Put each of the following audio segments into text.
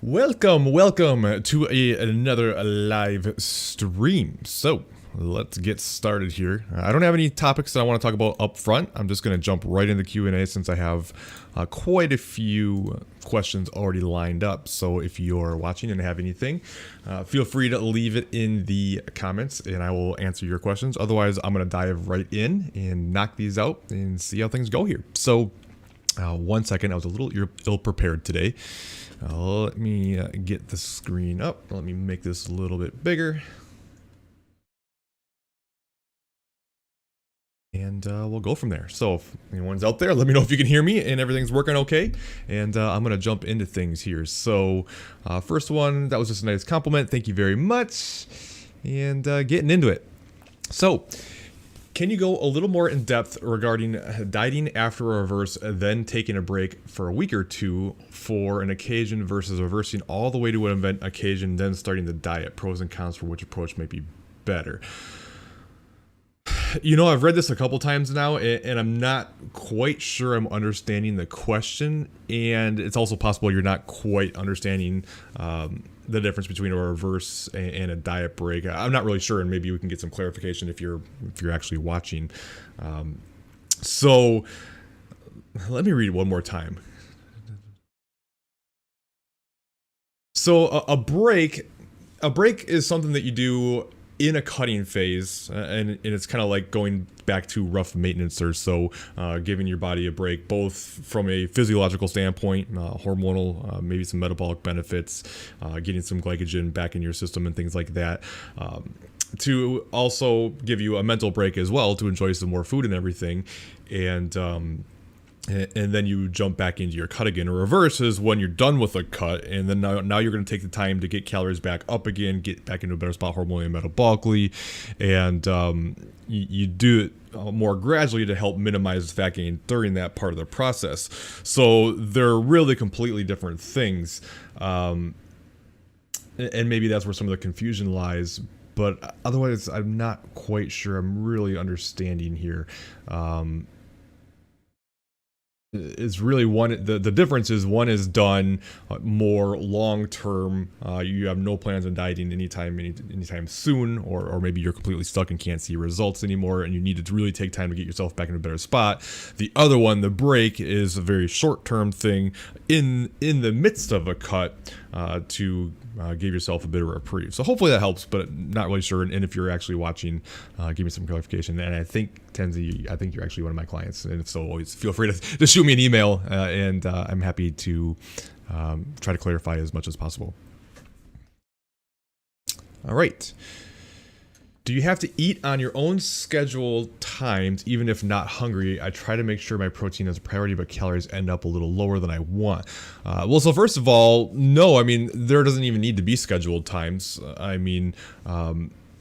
Welcome to another live stream. So let's get started here. I don't have any topics that I want to talk about up front. I'm just going to jump right into Q&A since I have quite a few questions already lined up. So if you're watching and have anything, feel free to leave it in the comments and I will answer your questions. Otherwise, I'm going to dive right in and knock these out and see how things go here. So 1 second, I was a little ill prepared today. Let me get the screen up. Let me make this a little bit bigger. And we'll go from there. So if anyone's out there, let me know if you can hear me and everything's working okay. And I'm going to jump into things here. So first one, that was just a nice compliment. Thank you very much. And getting into it. So can you go a little more in depth regarding dieting after a reverse, then taking a break for a week or two for an occasion versus reversing all the way to an event occasion, then starting the diet? Pros and cons for which approach may be better. You know, I've read this a couple times now, and I'm not quite sure I'm understanding the question. And it's also possible you're not quite understanding the difference between a reverse and a diet break. I'm not really sure, and maybe we can get some clarification if you're actually watching. So let me read it one more time. So a break is something that you do in a cutting phase, and it's kind of like going back to rough maintenance, or so giving your body a break, both from a physiological standpoint, hormonal, maybe some metabolic benefits, getting some glycogen back in your system and things like that, to also give you a mental break as well, to enjoy some more food and everything. And then you jump back into your cut again. A reverse is when you're done with a cut, and then now you're going to take the time to get calories back up again, get back into a better spot hormonally and metabolically, and you do it more gradually to help minimize fat gain during that part of the process. So they're really completely different things, and maybe that's where some of the confusion lies. But otherwise, I'm not quite sure I'm really understanding here. It's really the difference is one is done more long term. You have no plans on dieting anytime soon, or maybe you're completely stuck and can't see results anymore, and you need to really take time to get yourself back in a better spot. The other one, the break, is a very short term thing in the midst of a cut to give yourself a bit of a reprieve. So hopefully that helps, but not really sure. And if you're actually watching, give me some clarification. And I think, Tenzi, I think you're actually one of my clients. And if so, always feel free to shoot me an email, and I'm happy to try to clarify as much as possible. All right. Do you have to eat on your own scheduled times, even if not hungry? I try to make sure my protein is a priority, but calories end up a little lower than I want. Well, so first of all, no, I mean, there doesn't even need to be scheduled times. I mean,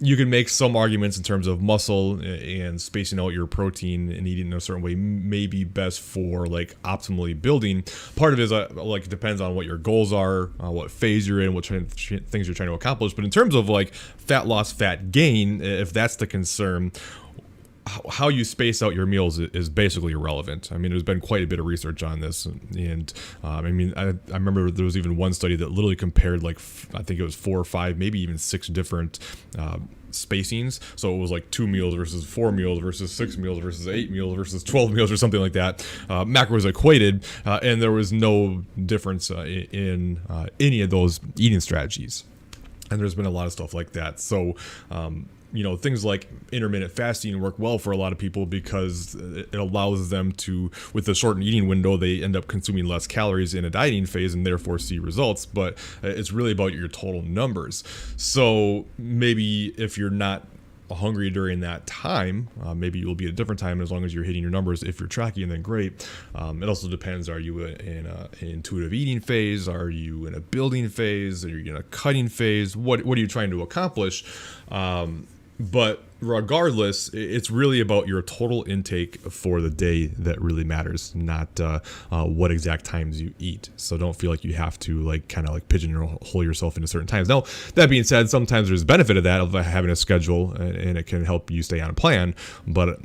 you can make some arguments in terms of muscle and spacing out your protein and eating in a certain way may be best for like optimally building. Part of it is like it depends on what your goals are, what phase you're in, what things you're trying to accomplish. But in terms of like fat loss, fat gain, if that's the concern, how you space out your meals is basically irrelevant. I mean, there's been quite a bit of research on this, and I mean, I remember there was even one study that literally compared like I think it was 4 or 5, maybe even 6 different spacings. So it was like 2 meals versus 4 meals versus 6 meals versus 8 meals versus 12 meals or something like that. Macros equated, and there was no difference in any of those eating strategies. And there's been a lot of stuff like that. So you know, things like intermittent fasting work well for a lot of people because it allows them to, with the shortened eating window, they end up consuming less calories in a dieting phase and therefore see results. But it's really about your total numbers. So maybe if you're not hungry during that time, maybe you'll be at a different time. As long as you're hitting your numbers, if you're tracking, then great. It also depends, are you in an intuitive eating phase? Are you in a building phase? Are you in a cutting phase? What are you trying to accomplish? But regardless, it's really about your total intake for the day that really matters, not what exact times you eat. So don't feel like you have to like kind of like pigeonhole yourself into certain times. Now, that being said, sometimes there's benefit of that, of having a schedule, and it can help you stay on plan, but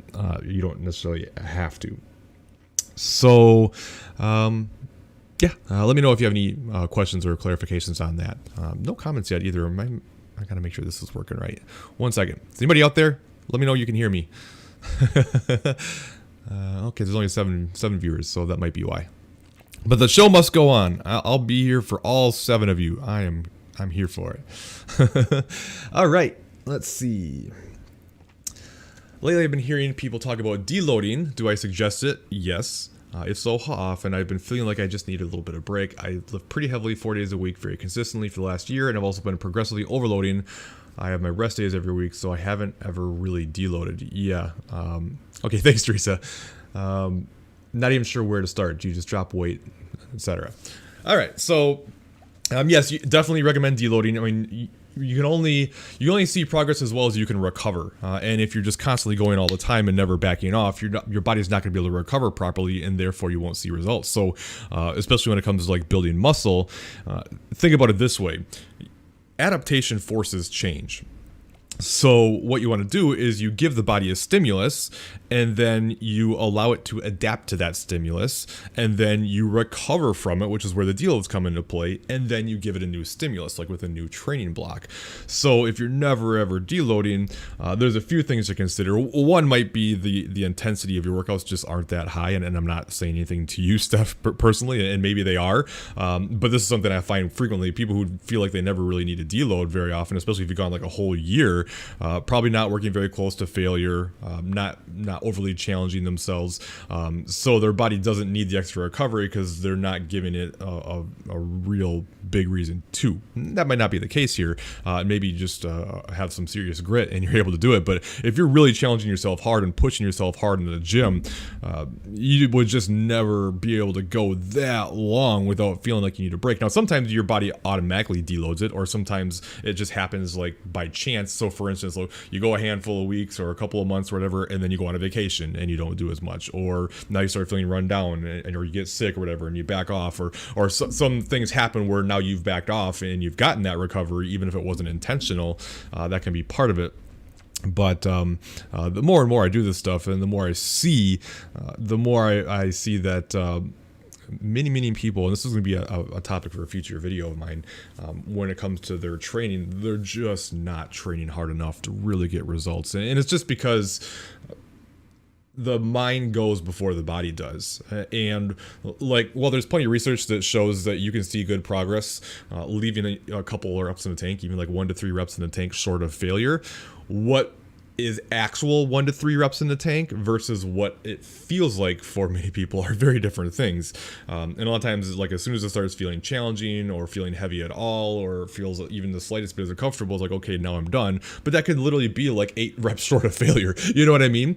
you don't necessarily have to. So Yeah, let me know if you have any questions or clarifications on that. No comments yet either. I gotta make sure this is working right. 1 second. Is anybody out there? Let me know you can hear me. Okay, there's only seven viewers, so that might be why. But the show must go on. I'll be here for all 7 of you. I'm here for it. All right, let's see. Lately, I've been hearing people talk about deloading. Do I suggest it? Yes. If so, how often? I've been feeling like I just need a little bit of break. I live pretty heavily 4 days a week very consistently for the last year, and I've also been progressively overloading. I have my rest days every week, so I haven't ever really deloaded. Yeah. Okay, thanks, Teresa. Not even sure where to start. Do you just drop weight, etc.? All right, so yes, you definitely recommend deloading. I mean, you can only see progress as well as you can recover. And if you're just constantly going all the time and never backing off, your body's not going to be able to recover properly, and therefore you won't see results. So, especially when it comes to like building muscle, think about it this way: adaptation forces change. So what you want to do is you give the body a stimulus, and then you allow it to adapt to that stimulus, and then you recover from it, which is where the deloads come into play, and then you give it a new stimulus, like with a new training block. So if you're never ever deloading, there's a few things to consider. One might be the intensity of your workouts just aren't that high, and I'm not saying anything to you, Steph, personally, and maybe they are, but this is something I find frequently. People who feel like they never really need to deload very often, especially if you've gone like a whole year, probably not working very close to failure, not overly challenging themselves, so their body doesn't need the extra recovery because they're not giving it a real big reason to. That might not be the case here. Maybe you just have some serious grit and you're able to do it. But if you're really challenging yourself hard and pushing yourself hard in the gym, you would just never be able to go that long without feeling like you need a break. Now, sometimes your body automatically deloads it, or sometimes it just happens like by chance. So for instance, you go a handful of weeks or a couple of months or whatever, and then you go on a vacation and you don't do as much, or now you start feeling run down, or you get sick or whatever and you back off, or some things happen where now you've backed off and you've gotten that recovery even if it wasn't intentional. That can be part of it. But the more and more I do this stuff, and the more I see, the more I see that many people, and this is going to be a topic for a future video of mine, when it comes to their training, they're just not training hard enough to really get results. And it's just because the mind goes before the body does. And like, well, there's plenty of research that shows that you can see good progress leaving a couple of reps in the tank, even like 1 to 3 reps in the tank short of failure. What is actual 1 to 3 reps in the tank versus what it feels like for many people are very different things. And a lot of times, like, as soon as it starts feeling challenging or feeling heavy at all, or feels even the slightest bit uncomfortable, it's like, okay, now I'm done. But that could literally be like 8 reps short of failure. You know what I mean?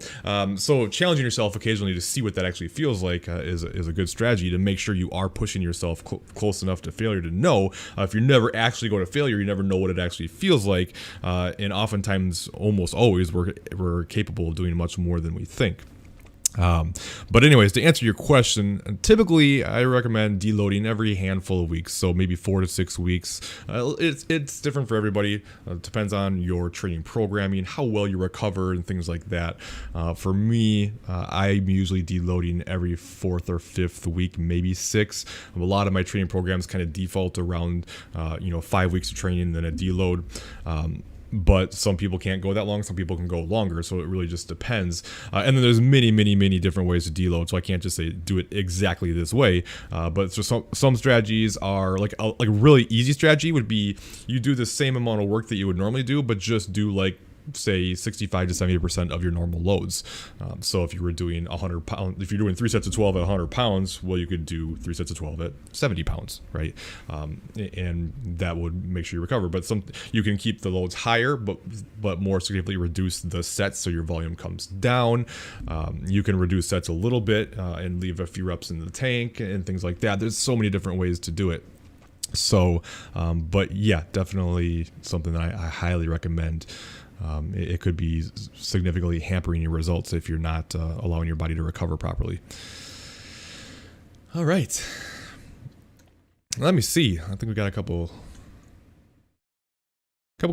So challenging yourself occasionally to see what that actually feels like is a good strategy to make sure you are pushing yourself close enough to failure to know. If you never actually go to failure, you never know what it actually feels like. And oftentimes, almost always, we're capable of doing much more than we think. But anyways, to answer your question, typically I recommend deloading every handful of weeks, so maybe 4 to 6 weeks. It's different for everybody. It depends on your training programming, how well you recover, and things like that. For me, I'm usually deloading every 4th or 5th week, maybe 6. A lot of my training programs kind of default around 5 weeks of training and then a deload. But some people can't go that long. Some people can go longer. So it really just depends. And then there's many different ways to deload. So I can't just say do it exactly this way. But so some strategies are like a really easy strategy would be you do the same amount of work that you would normally do, but just do like, say, 65 to 70% of your normal loads. So if you were doing 100 pounds, if you're doing 3 sets of 12 at 100 pounds, well, you could do 3 sets of 12 at 70 pounds, right? And that would make sure you recover. But you can keep the loads higher, but more significantly reduce the sets so your volume comes down. You can reduce sets a little bit and leave a few reps in the tank and things like that. There's so many different ways to do it. So, but yeah, definitely something that I highly recommend. It could be significantly hampering your results if you're not allowing your body to recover properly. All right. Let me see. I think we got a couple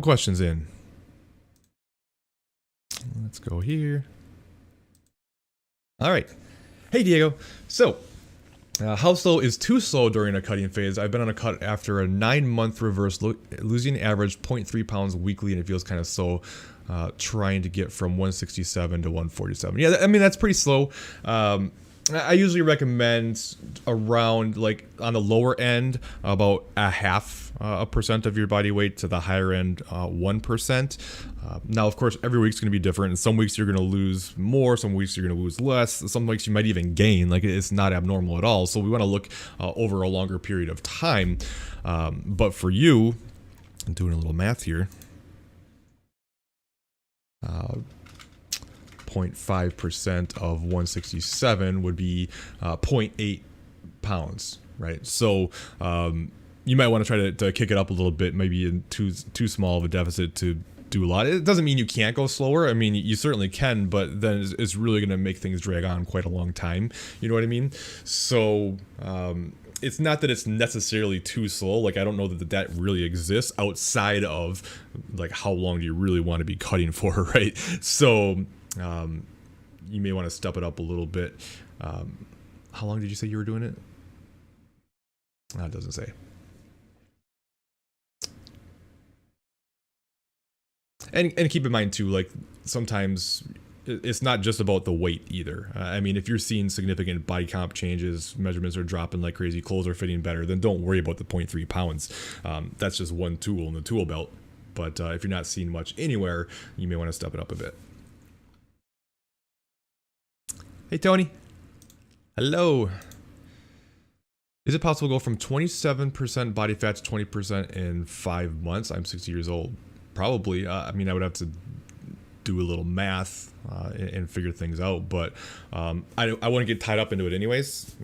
questions in. Let's go here. All right. Hey, Diego. So, How slow is too slow during a cutting phase? I've been on a cut after a 9-month reverse, losing average 0.3 pounds weekly, and it feels kind of slow. Trying to get from 167 to 147. Yeah, I mean, that's pretty slow. I usually recommend around, like, on the lower end, about a half a percent of your body weight, to the higher end, 1%. Now, of course, every week's going to be different. And some weeks you're going to lose more, some weeks you're going to lose less, some weeks you might even gain. Like, it's not abnormal at all. So we want to look over a longer period of time. But for you, I'm doing a little math here. 0.5% of 167 would be 0.8 pounds, right? So you might want to try to kick it up a little bit, maybe in too small of a deficit to do a lot. It doesn't mean you can't go slower. I mean, you certainly can, but then it's really going to make things drag on quite a long time. You know what I mean? So it's not that it's necessarily too slow. Like, I don't know that really exists outside of, like, how long do you really want to be cutting for, right? So you may want to step it up a little bit. How long did you say you were doing it? It doesn't say. And keep in mind too, like, sometimes it's not just about the weight either. I mean, if you're seeing significant body comp changes, measurements are dropping like crazy, clothes are fitting better, then don't worry about the 0.3 pounds. That's just one tool in the tool belt. But if you're not seeing much anywhere, you may want to step it up a bit. Hey, Tony. Hello. Is it possible to go from 27% body fat to 20% in 5 months? I'm 60 years old. Probably. I mean, I would have to do a little math and figure things out, but I wouldn't get tied up into it anyways.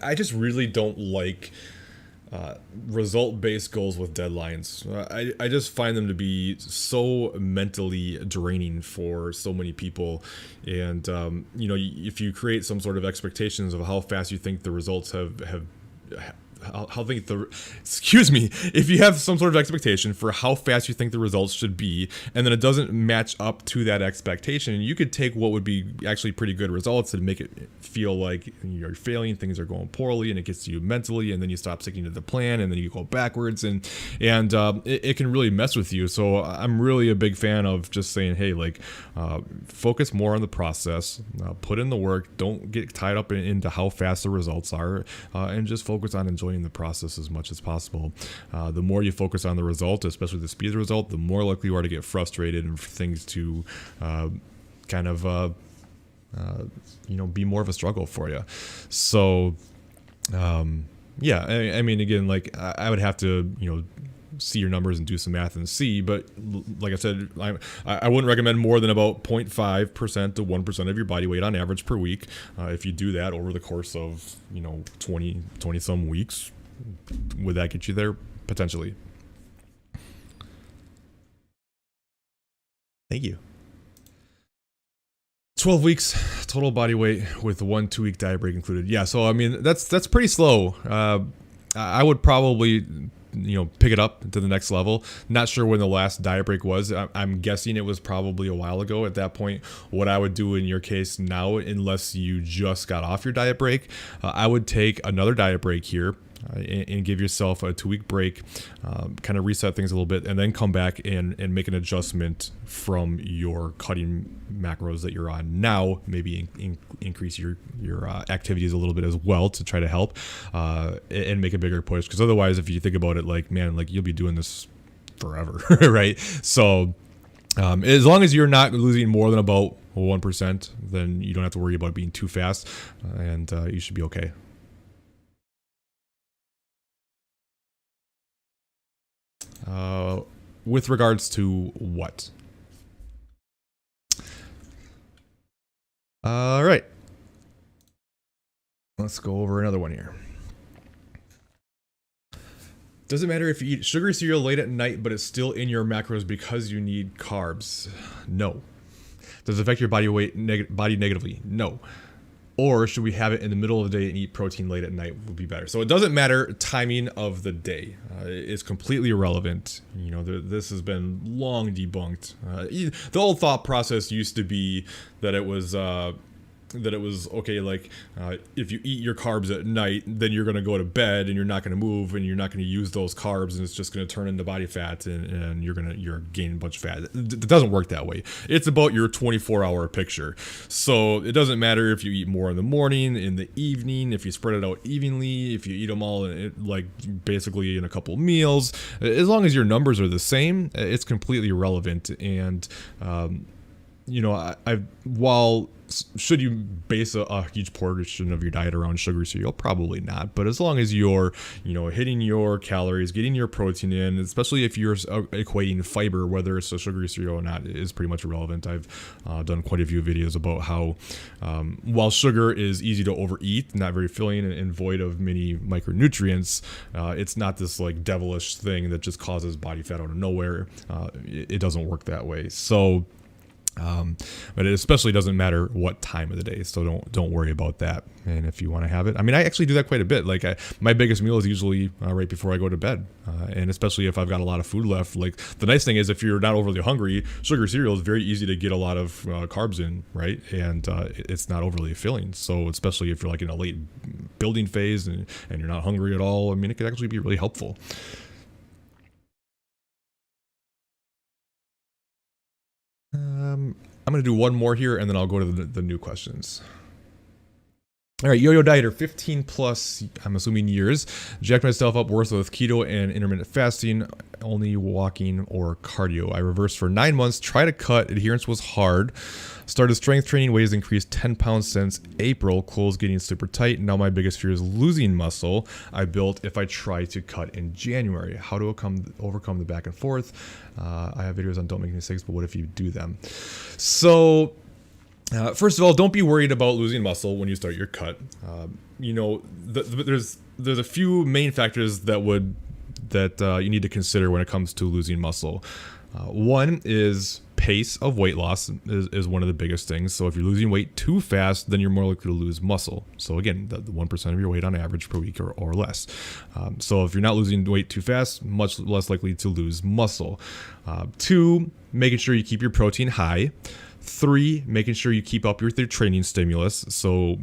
I just really don't like result-based goals with deadlines. I just find them to be so mentally draining for so many people. And you know, if you create some sort of expectations of how fast you think the results if you have some sort of expectation for how fast you think the results should be, and then it doesn't match up to that expectation, you could take what would be actually pretty good results and make it feel like you're failing, things are going poorly, and it gets to you mentally, and then you stop sticking to the plan, and then you go backwards, and it can really mess with you. So I'm really a big fan of just saying, hey, like, focus more on the process, put in the work, don't get tied up into how fast the results are, and just focus on enjoying the process as much as possible. The more you focus on the result, especially the speed of the result, the more likely you are to get frustrated and for things to be more of a struggle for you. So yeah, I mean, again, like, I would have to, see your numbers and do some math and see, but like I said, I wouldn't recommend more than about 0.5% to 1% of your body weight on average per week. If you do that over the course of 20 some weeks, would that get you there? Potentially. Thank you. 12 weeks total body weight with 1 2-week diet break included. Yeah, so I mean, that's pretty slow. I would probably pick it up to the next level. Not sure when the last diet break was. I'm guessing it was probably a while ago. At that point, what I would do in your case now, unless you just got off your diet break, I would take another diet break here and give yourself a 2-week break, kind of reset things a little bit, and then come back and make an adjustment from your cutting macros that you're on now. Maybe increase your activities a little bit as well to try to help and make a bigger push. Because otherwise, if you think about it, like, man, like, you'll be doing this forever, right? So as long as you're not losing more than about 1%, then you don't have to worry about being too fast, and you should be okay. With regards to what? All right. Let's go over another one here. Does it matter if you eat sugary cereal late at night, but it's still in your macros because you need carbs? No. Does it affect your body weight body negatively? No. Or should we have it in the middle of the day and eat protein late at night would be better? So it doesn't matter timing of the day. It's completely irrelevant. This has been long debunked. The old thought process used to be that it was that it was okay, like if you eat your carbs at night, then you're going to go to bed and you're not going to move and you're not going to use those carbs, and it's just going to turn into body fat, and you're gaining a bunch of fat. It doesn't work that way. It's about your 24-hour picture. So it doesn't matter if you eat more in the morning, in the evening, if you spread it out evenly, if you eat them all like basically in a couple meals, as long as your numbers are the same, it's completely irrelevant. And while should you base a huge portion of your diet around sugary cereal? Probably not. But as long as you're, hitting your calories, getting your protein in, especially if you're equating fiber, whether it's a sugary cereal or not, is pretty much irrelevant. I've done quite a few videos about how while sugar is easy to overeat, not very filling, and void of many micronutrients, it's not this like devilish thing that just causes body fat out of nowhere. It doesn't work that way. So but it especially doesn't matter what time of the day, so don't worry about that. And if you want to have it, I mean, I actually do that quite a bit. Like my biggest meal is usually right before I go to bed, and especially if I've got a lot of food left. Like the nice thing is, if you're not overly hungry, sugar cereal is very easy to get a lot of carbs in, right? And it's not overly filling. So especially if you're like in a late building phase and you're not hungry at all, I mean, it could actually be really helpful. I'm going to do one more here, and then I'll go to the new questions. All right, yo-yo dieter, 15 plus, I'm assuming years. Jacked myself up worse with keto and intermittent fasting, only walking or cardio. I reversed for 9 months, tried to cut, adherence was hard. Started strength training, weight has increased 10 pounds since April, clothes getting super tight. Now my biggest fear is losing muscle I built if I try to cut in January. How to overcome the back and forth. I have videos on don't make mistakes, but what if you do them? So first of all, don't be worried about losing muscle when you start your cut. There's a few main factors that you need to consider when it comes to losing muscle. One is pace of weight loss is one of the biggest things. So if you're losing weight too fast, then you're more likely to lose muscle. So again, the 1% of your weight on average per week or less. So if you're not losing weight too fast, much less likely to lose muscle. 2, making sure you keep your protein high. 3, making sure you keep up with your training stimulus. So,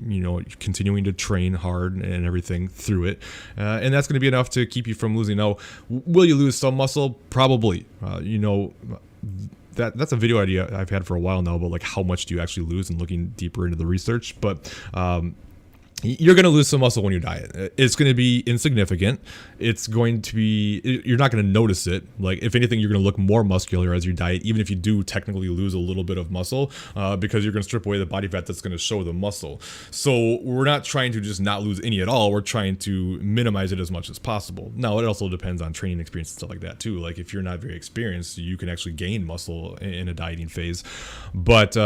continuing to train hard and everything through it. And that's going to be enough to keep you from losing. Now, will you lose some muscle? Probably. That's a video idea I've had for a while now about like how much do you actually lose, and looking deeper into the research. But you're going to lose some muscle when you diet. It's going to be insignificant. You're not going to notice it. Like if anything, you're going to look more muscular as you diet, even if you do technically lose a little bit of muscle, because you're going to strip away the body fat that's going to show the muscle. So we're not trying to just not lose any at all. We're trying to minimize it as much as possible. Now, it also depends on training experience and stuff like that too. Like if you're not very experienced, you can actually gain muscle in a dieting phase, but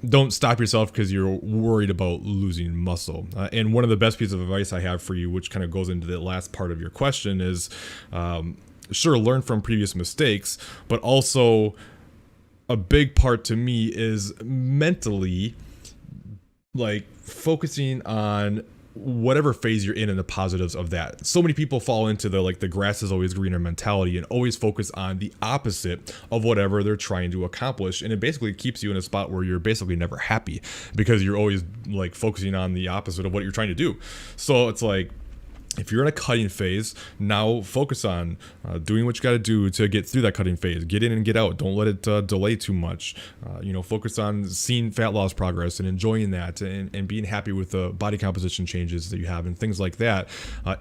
don't stop yourself because you're worried about losing muscle. And one of the best pieces of advice I have for you, which kind of goes into the last part of your question, is sure, learn from previous mistakes, but also a big part to me is mentally like focusing on whatever phase you're in and the positives of that. So many people fall into the grass is always greener mentality and always focus on the opposite of whatever they're trying to accomplish. And it basically keeps you in a spot where you're basically never happy because you're always like focusing on the opposite of what you're trying to do. So it's like, if you're in a cutting phase, now focus on doing what you got to do to get through that cutting phase. Get in and get out. Don't let it delay too much. Focus on seeing fat loss progress and enjoying that, and being happy with the body composition changes that you have and things like that.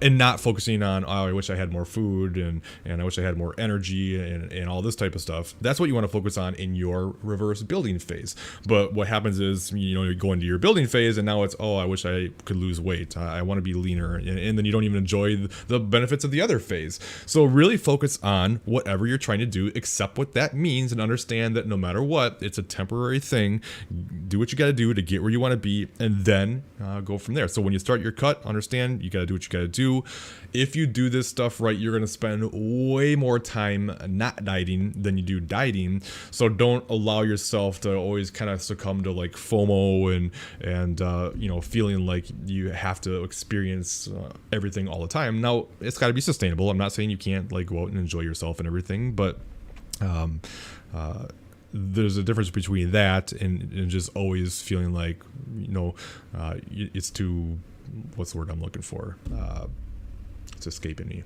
And not focusing on, I wish I had more food and I wish I had more energy and all this type of stuff. That's what you want to focus on in your reverse building phase. But what happens is, you go into your building phase and now it's, I wish I could lose weight. I want to be leaner. And then you don't even enjoy the benefits of the other phase. So really focus on whatever you're trying to do, accept what that means, and understand that no matter what, it's a temporary thing. Do what you got to do to get where you want to be, and then go from there. So when you start your cut, understand you got to do what you got to do. If you do this stuff right, you're going to spend way more time not dieting than you do dieting. So don't allow yourself to always kind of succumb to like FOMO and feeling like you have to experience everything all the time. Now, it's got to be sustainable. I'm not saying you can't like go out and enjoy yourself and everything, but there's a difference between that and just always feeling like, it's too, what's the word I'm looking for? It's escaping me.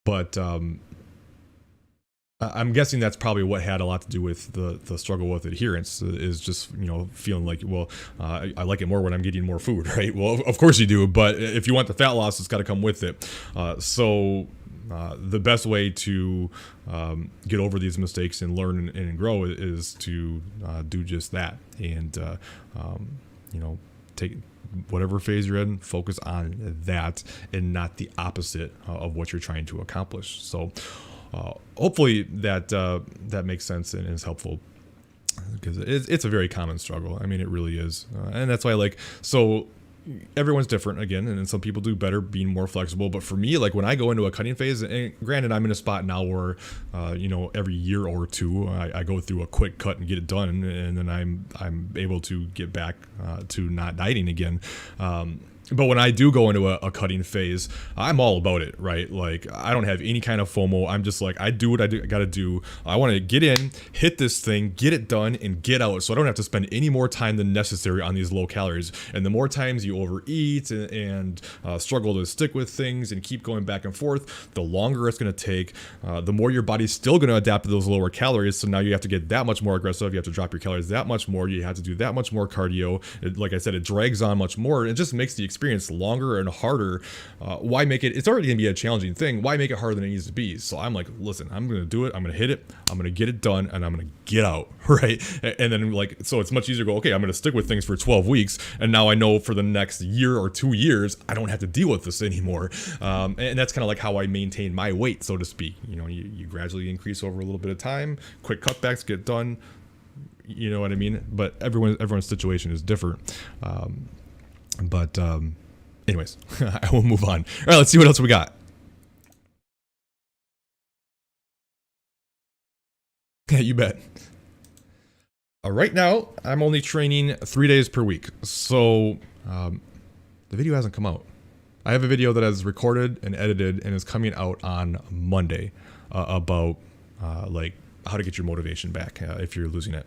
But I'm guessing that's probably what had a lot to do with the struggle with adherence, is just, feeling like, well, I like it more when I'm getting more food, right? Well, of course you do, but if you want the fat loss, it's got to come with it. So the best way to get over these mistakes and learn and grow is to do just that. And, take whatever phase you're in, focus on that and not the opposite of what you're trying to accomplish. So hopefully that makes sense and is helpful, because it's a very common struggle. I mean, it really is. And that's why, so everyone's different again, and some people do better being more flexible. But for me, like when I go into a cutting phase, and granted, I'm in a spot now where, every year or two, I go through a quick cut and get it done, and then I'm able to get back to not dieting again. But when I do go into a cutting phase, I'm all about it, right? Like, I don't have any kind of FOMO. I'm just like, I do what I got to do. I want to get in, hit this thing, get it done, and get out, so I don't have to spend any more time than necessary on these low calories. And the more times you overeat and struggle to stick with things and keep going back and forth, the longer it's going to take. The more your body's still going to adapt to those lower calories. So now you have to get that much more aggressive. You have to drop your calories that much more. You have to do that much more cardio. Like I said, it drags on much more. It just makes the experience longer and harder. Why make it? It's already gonna be a challenging thing. Why make it harder than it needs to be? So I'm like, listen, I'm gonna do it. I'm gonna hit it. I'm gonna get it done, and I'm gonna get out, right? And then so it's much easier to go, okay, I'm gonna stick with things for 12 weeks, and now I know for the next year or 2 years, I don't have to deal with this anymore. And that's kind of like how I maintain my weight, so to speak. You gradually increase over a little bit of time. Quick cutbacks, get done. You know what I mean? But everyone's situation is different. Anyways, I will move on. All right, let's see what else we got. Yeah, you bet. Right now, I'm only training 3 days per week. So the video hasn't come out. I have a video that is recorded and edited and is coming out on Monday about how to get your motivation back if you're losing it.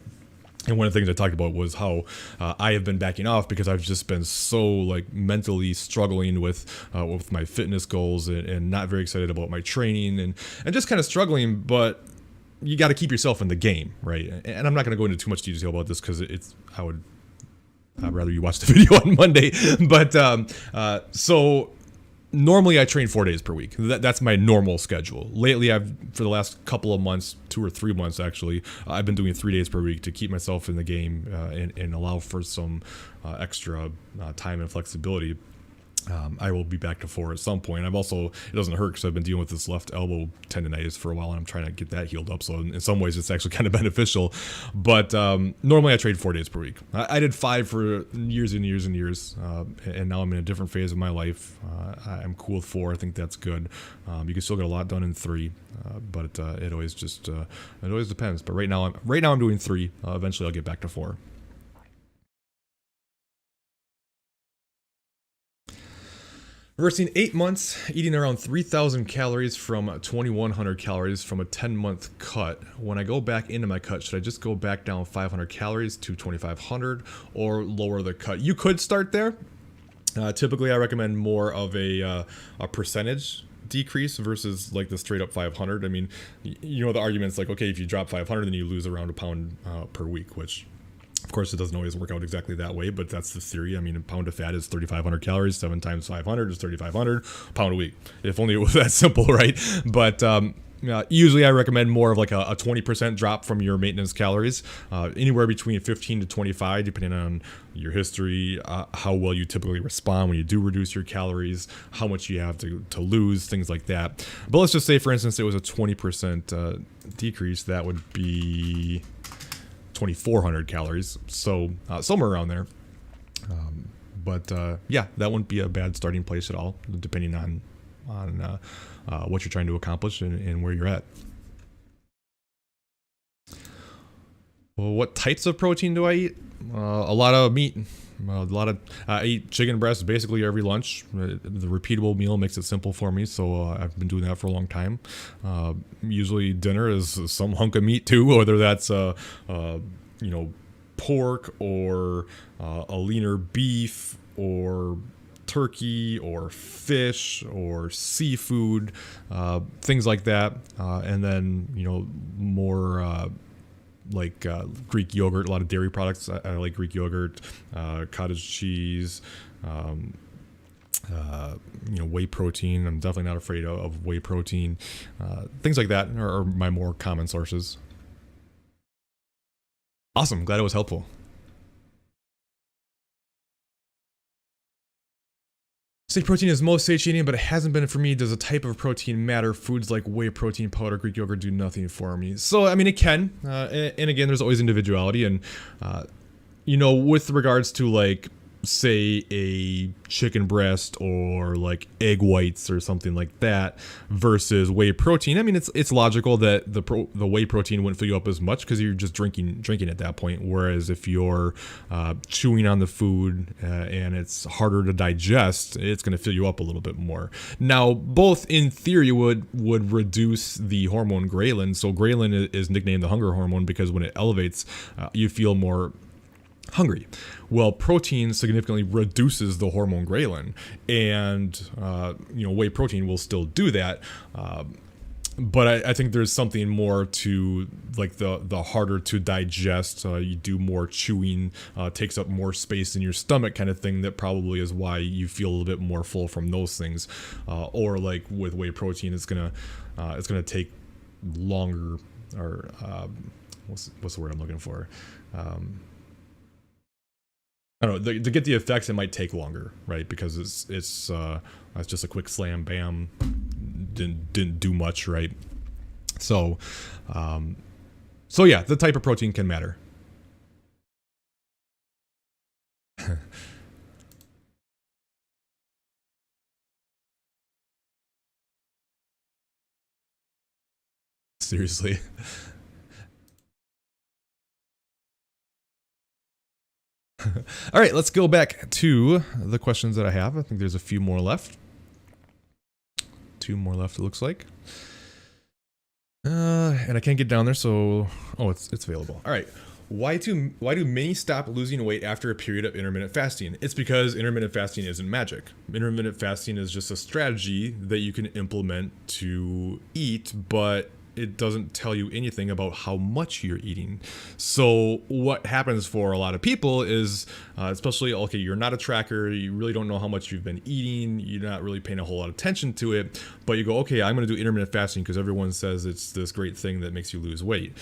And one of the things I talked about was how I have been backing off because I've just been so mentally struggling with my fitness goals and not very excited about my training and just kind of struggling. But you got to keep yourself in the game, right? And I'm not going to go into too much detail about this because I'd rather you watch the video on Monday. But so normally I train 4 days per week. That's my normal schedule. Lately, for the last couple of months, 2 or 3 months actually, I've been doing 3 days per week to keep myself in the game and allow for some extra time and flexibility. I will be back to 4 at some point. It doesn't hurt because I've been dealing with this left elbow tendonitis for a while and I'm trying to get that healed up. So in some ways it's actually kind of beneficial, but normally I train 4 days per week. I did 5 for years and years and years. And now I'm in a different phase of my life. I'm cool with 4. I think that's good. You can still get a lot done in 3, but it always depends. But right now I'm doing 3. Eventually I'll get back to 4. Reversing 8 months, eating around 3,000 calories from 2,100 calories from a 10-month cut. When I go back into my cut, should I just go back down 500 calories to 2,500 or lower the cut? You could start there. Typically, I recommend more of a percentage decrease versus the straight up 500. I mean, the argument's okay, if you drop 500, then you lose around a pound per week, which of course, it doesn't always work out exactly that way, but that's the theory. I mean, a pound of fat is 3,500 calories. 7 times 500 is 3,500 pound a week. If only it was that simple, right? But usually I recommend more of a 20% drop from your maintenance calories, anywhere between 15 to 25, depending on your history, how well you typically respond when you do reduce your calories, how much you have to lose, things like that. But let's just say, for instance, it was a 20% decrease. That would be 2,400 calories, so somewhere around there. But yeah, that wouldn't be a bad starting place at all, depending on what you're trying to accomplish and where you're at. Well, what types of protein do I eat? A lot of meat. A lot of I eat chicken breast basically every lunch. The repeatable meal makes it simple for me, so I've been doing that for a long time. Usually dinner is some hunk of meat too, whether that's pork or a leaner beef or turkey or fish or seafood, things like that, and then more like Greek yogurt, a lot of dairy products. I like Greek yogurt, cottage cheese, whey protein. I'm definitely not afraid of whey protein. Things like that are my more common sources. Awesome. Glad it was helpful. Steak protein is most satiating, but it hasn't been for me. Does a type of protein matter? Foods like whey protein powder, Greek yogurt do nothing for me. So, I mean, it can. And again, there's always individuality. And, with regards to like, say a chicken breast or like egg whites or something like that versus whey protein. I mean, it's logical that the whey protein wouldn't fill you up as much because you're just drinking at that point. Whereas if you're chewing on the food and it's harder to digest, it's going to fill you up a little bit more. Now, both in theory would reduce the hormone ghrelin. So ghrelin is nicknamed the hunger hormone because when it elevates, you feel more hungry. Well, protein significantly reduces the hormone ghrelin, and whey protein will still do that. But I think there's something more to like the harder to digest. You do more chewing, takes up more space in your stomach, kind of thing. That probably is why you feel a little bit more full from those things. Or like with whey protein, it's gonna take longer. Or what's the word I'm looking for? I don't know, to get the effects, it might take longer, right? Because it's just a quick slam, bam, didn't do much, right? So yeah, the type of protein can matter. Seriously. All right, let's go back to the questions that I have. I think there's a few more left. 2 more left, it looks like. And I can't get down there, so it's available. All right. Why do many stop losing weight after a period of intermittent fasting? It's because intermittent fasting isn't magic. Intermittent fasting is just a strategy that you can implement to eat, but it doesn't tell you anything about how much you're eating. So what happens for a lot of people is, especially, okay, you're not a tracker, you really don't know how much you've been eating, you're not really paying a whole lot of attention to it, but you go, okay, I'm going to do intermittent fasting because everyone says it's this great thing that makes you lose weight.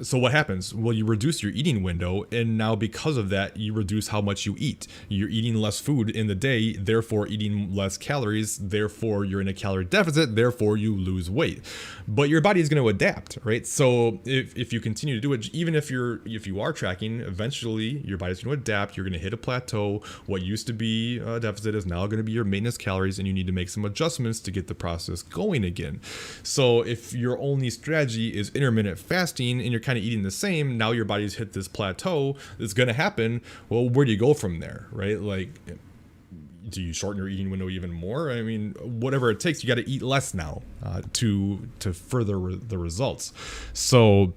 So what happens? Well, you reduce your eating window, and now because of that, you reduce how much you eat. You're eating less food in the day, therefore eating less calories, therefore you're in a calorie deficit, therefore you lose weight. But your body is going to adapt, right? So if you continue to do it, even if you are tracking, eventually your body's going to adapt. You're going to hit a plateau. What used to be a deficit is now going to be your maintenance calories, and you need to make some adjustments to get the process going again. So if your only strategy is intermittent fasting and you're kind of eating the same, now your body's hit this plateau, it's going to happen. Well, where do you go from there, right? Like, do you shorten your eating window even more? I mean, whatever it takes, you got to eat less now to further the results. So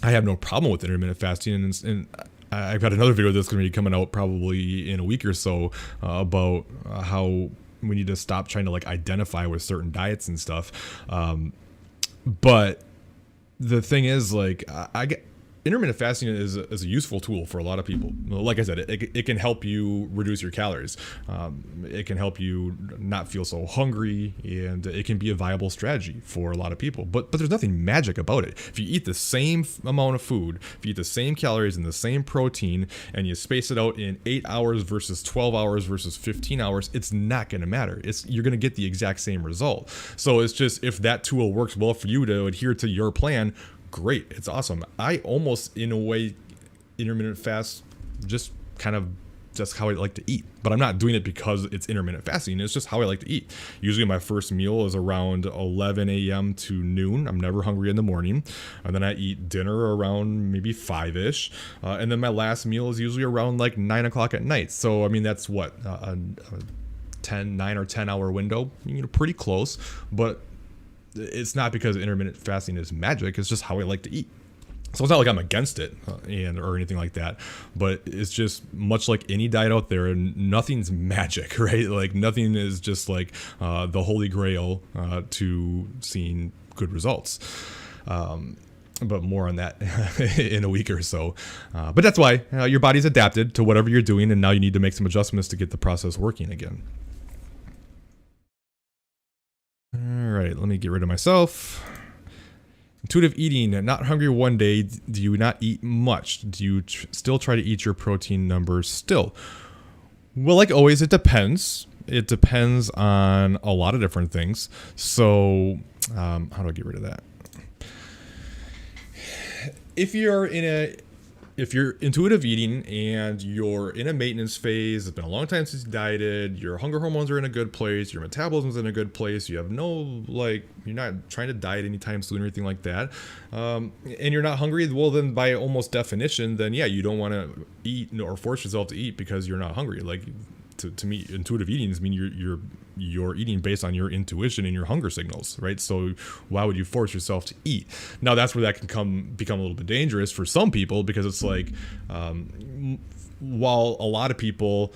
I have no problem with intermittent fasting, and I've got another video that's going to be coming out probably in a week or so about how we need to stop trying to like identify with certain diets and stuff. But the thing is, like, I get intermittent fasting is a useful tool for a lot of people. Like I said, it can help you reduce your calories. It can help you not feel so hungry, and it can be a viable strategy for a lot of people. But there's nothing magic about it. If you eat the same amount of food, if you eat the same calories and the same protein, and you space it out in 8 hours versus 12 hours versus 15 hours, it's not going to matter. You're going to get the exact same result. So it's just, if that tool works well for you to adhere to your plan, great, it's awesome. I almost, in a way, intermittent fast just kind of just how I like to eat. But I'm not doing it because it's intermittent fasting. It's just how I like to eat. Usually my first meal is around 11 a.m. to noon. I'm never hungry in the morning. And then I eat dinner around maybe 5-ish. And then my last meal is usually around like 9 o'clock at night. So, I mean, that's what, a 9 or 10 hour window, pretty close. But it's not because intermittent fasting is magic. It's just how I like to eat. So it's not like I'm against it or anything like that, but it's just much like any diet out there, and nothing's magic, right? Like nothing is just like the holy grail to seeing good results. But more on that in a week or so. But that's why your body's adapted to whatever you're doing, and now you need to make some adjustments to get the process working again. All right, let me get rid of myself. Intuitive eating, not hungry one day. Do you not eat much? Do you still try to eat your protein numbers still? Well, like always, it depends. It depends on a lot of different things. So how do I get rid of that? If you're intuitive eating and you're in a maintenance phase, it's been a long time since you dieted, your hunger hormones are in a good place, your metabolism's in a good place, you have no, you're not trying to diet anytime soon or anything like that, and you're not hungry, well then by almost definition, then yeah, you don't want to eat or force yourself to eat because you're not hungry. Like to me, intuitive eating is you're eating based on your intuition and your hunger signals, right? So why would you force yourself to eat? Now that's where that can become a little bit dangerous for some people, because it's like, while a lot of people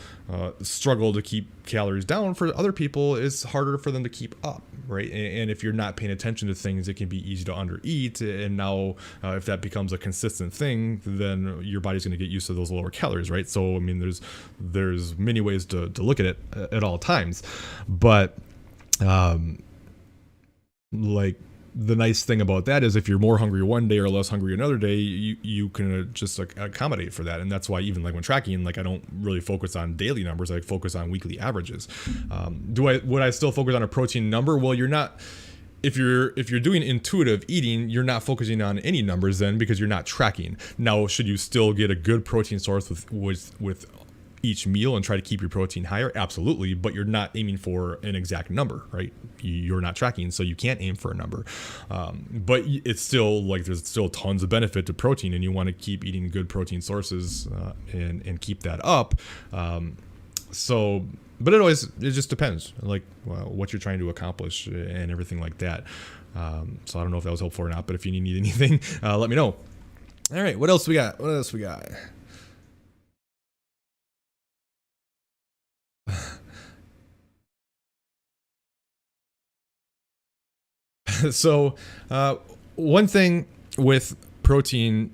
struggle to keep calories down, for other people it's harder for them to keep up, right? And if you're not paying attention to things, it can be easy to undereat, and now if that becomes a consistent thing, then your body's going to get used to those lower calories, right? So I mean, there's many ways to look at it at all times, but the nice thing about that is if you're more hungry one day or less hungry another day, you can just accommodate for that. And that's why even like when tracking, I don't really focus on daily numbers. I focus on weekly averages. Would I still focus on a protein number? Well, you're not. If you're doing intuitive eating, you're not focusing on any numbers then, because you're not tracking. Now, should you still get a good protein source with each meal and try to keep your protein higher? Absolutely, but you're not aiming for an exact number, right? You're not tracking, so you can't aim for a number. But it's still there's still tons of benefit to protein, and you want to keep eating good protein sources and keep that up. But it just depends, what you're trying to accomplish and everything like that. So I don't know if that was helpful or not, but if you need anything, let me know. All right, what else we got? So one thing with protein,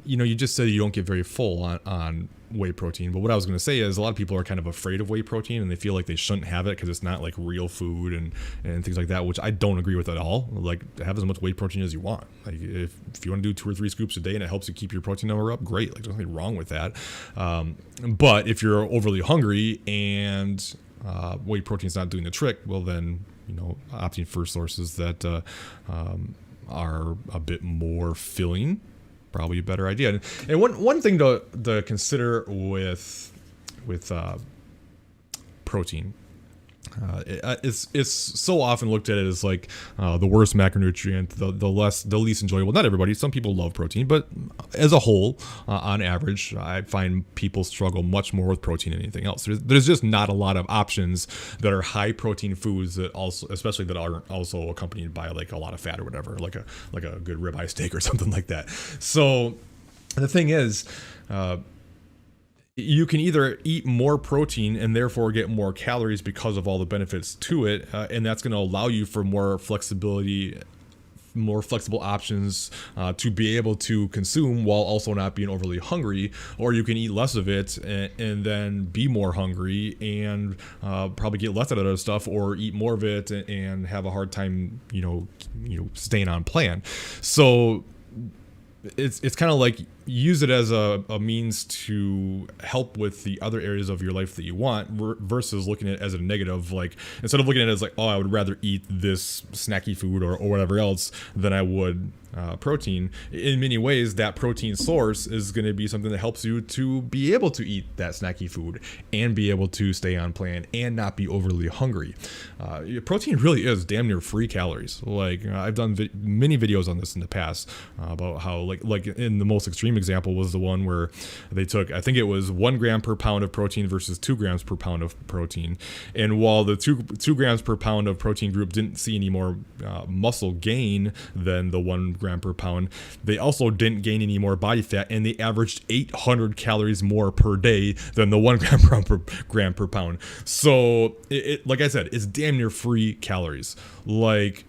you just said you don't get very full on whey protein, but what I was going to say is a lot of people are kind of afraid of whey protein, and they feel like they shouldn't have it because it's not like real food and things like that, which I don't agree with at all. Have as much whey protein as you want. If you want to do 2 or 3 scoops a day and it helps you keep your protein number up, great. There's nothing wrong with that. But if you're overly hungry and whey protein's not doing the trick, well then, opting for sources that are a bit more filling, probably a better idea. And one thing to consider with protein, it's so often looked at as the worst macronutrient, the least enjoyable. Not everybody. Some people love protein, but as a whole, on average, I find people struggle much more with protein than anything else. There's just not a lot of options that are high protein foods that also, especially that aren't also accompanied by a lot of fat or whatever, like a good ribeye steak or something like that. So the thing is, you can either eat more protein and therefore get more calories because of all the benefits to it, and that's going to allow you for more flexibility, more flexible options to be able to consume while also not being overly hungry. Or you can eat less of it and then be more hungry and probably get less out of other stuff, or eat more of it and have a hard time, staying on plan. So it's kind of like use it as a means to help with the other areas of your life that you want, versus looking at it as a negative. Like, instead of looking at it as like, oh, I would rather eat this snacky food or whatever else than I would protein. In many ways, that protein source is going to be something that helps you to be able to eat that snacky food and be able to stay on plan and not be overly hungry. Protein really is damn near free calories. Like, I've done many videos on this in the past about how, like in the most extreme example was the one where they took, I think it was 1 gram per pound of protein versus 2 grams per pound of protein. And while the 2 grams per pound of protein group didn't see any more muscle gain than the 1 gram per pound, they also didn't gain any more body fat, and they averaged 800 calories more per day than the 1 gram per pound. So it like I said, it's damn near free calories. Like,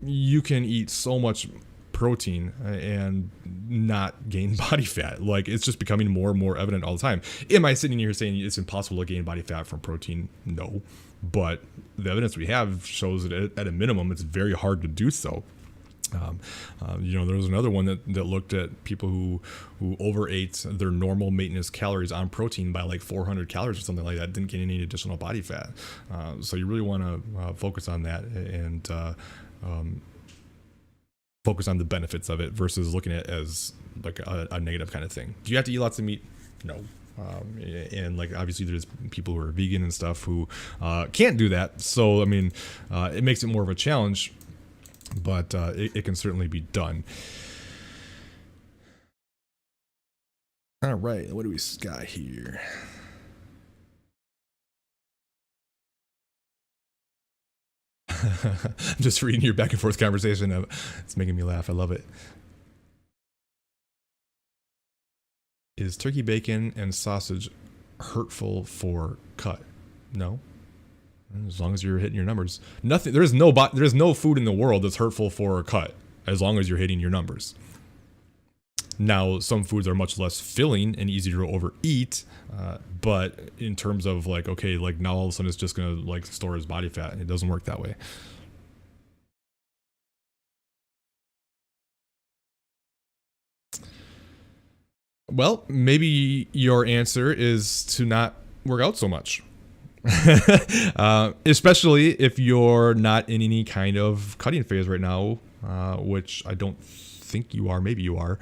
you can eat so much protein and not gain body fat. Like, it's just becoming more and more evident all the time. Am I sitting here saying it's impossible to gain body fat from protein? No, but the evidence we have shows that at a minimum, it's very hard to do so. There was another one that looked at people who overate their normal maintenance calories on protein by like 400 calories or something like that, didn't gain any additional body fat. So you really want to focus on that and focus on the benefits of it versus looking at it as like a negative kind of thing. Do you have to eat lots of meat? No. And like, obviously there's people who are vegan and stuff who can't do that. So, I mean, it makes it more of a challenge, but it can certainly be done. All right, what do we got here? I'm just reading your back and forth conversation. It's making me laugh. I love it. Is turkey bacon and sausage hurtful for cut? No. As long as you're hitting your numbers. Nothing. There's no food in the world that's hurtful for a cut, as long as you're hitting your numbers. Now, some foods are much less filling and easier to overeat, but in terms of like, okay, like now all of a sudden it's just gonna like store as body fat. It doesn't work that way. Well, maybe your answer is to not work out so much. Especially if you're not in any kind of cutting phase right now, which I don't think you are. Maybe you are.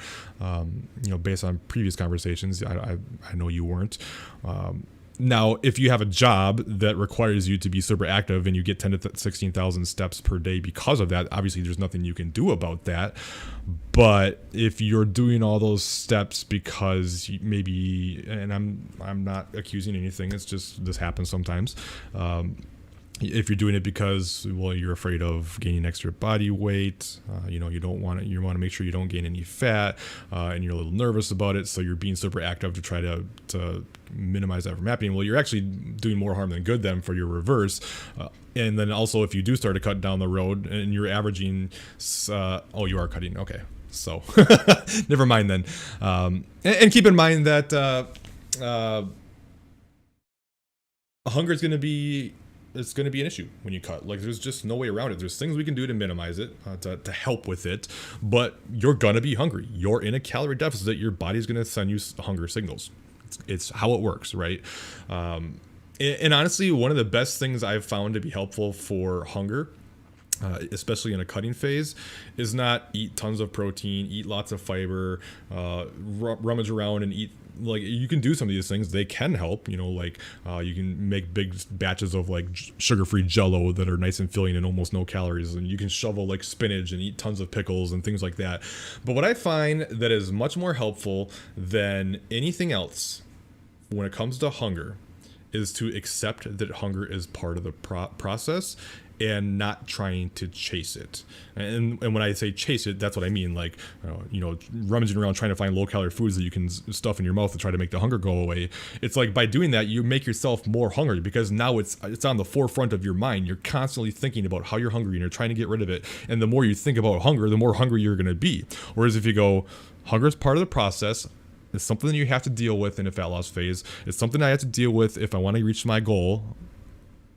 Based on previous conversations, I know you weren't. Now, if you have a job that requires you to be super active and you get 10 to 16,000 steps per day because of that, obviously there's nothing you can do about that. But if you're doing all those steps because maybe, and I'm not accusing anything, it's just this happens sometimes. If you're doing it because, well, you're afraid of gaining extra body weight, you want to make sure you don't gain any fat, and you're a little nervous about it, so you're being super active to try to minimize that from happening. Well, you're actually doing more harm than good then for your reverse. And then also, if you do start to cut down the road and you're averaging, you are cutting. Okay, so never mind then. And keep in mind that hunger is going to be. It's going to be an issue when you cut. Like, there's just no way around it. There's things we can do to minimize it, to help with it, but you're going to be hungry. You're in a calorie deficit. Your body's going to send you hunger signals. It's how it works, right? And honestly, one of the best things I've found to be helpful for hunger, especially in a cutting phase, is not eat tons of protein, eat lots of fiber, rummage around and eat. Like, you can do some of these things. They can help, you can make big batches of like sugar-free Jell-O that are nice and filling and almost no calories. And you can shovel like spinach and eat tons of pickles and things like that. But what I find that is much more helpful than anything else when it comes to hunger is to accept that hunger is part of the process and not trying to chase it. And when I say chase it, that's what I mean. Like, rummaging around trying to find low-calorie foods that you can stuff in your mouth to try to make the hunger go away. It's like, by doing that, you make yourself more hungry because now it's on the forefront of your mind. You're constantly thinking about how you're hungry and you're trying to get rid of it. And the more you think about hunger, the more hungry you're going to be. Whereas if you go, hunger is part of the process. It's something that you have to deal with in a fat loss phase. It's something I have to deal with if I want to reach my goal.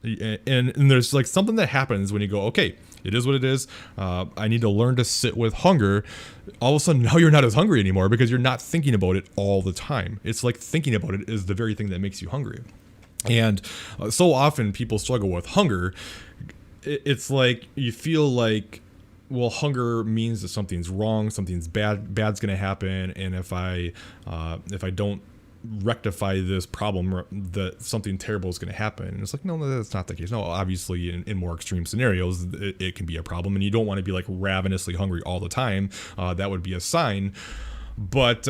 And there's like something that happens when you go, okay, It is what it is. I need to learn to sit with hunger. All of a sudden, now you're not as hungry anymore because you're not thinking about it all the time. It's like thinking about it is the very thing that makes you hungry. And so often people struggle with hunger. It's like you feel like, well, hunger means that something's wrong, something's bad's going to happen, and if I don't rectify this problem, that something terrible is going to happen. And it's like, no, that's not the case. No, obviously in more extreme scenarios it can be a problem, and you don't want to be like ravenously hungry all the time. That would be a sign. But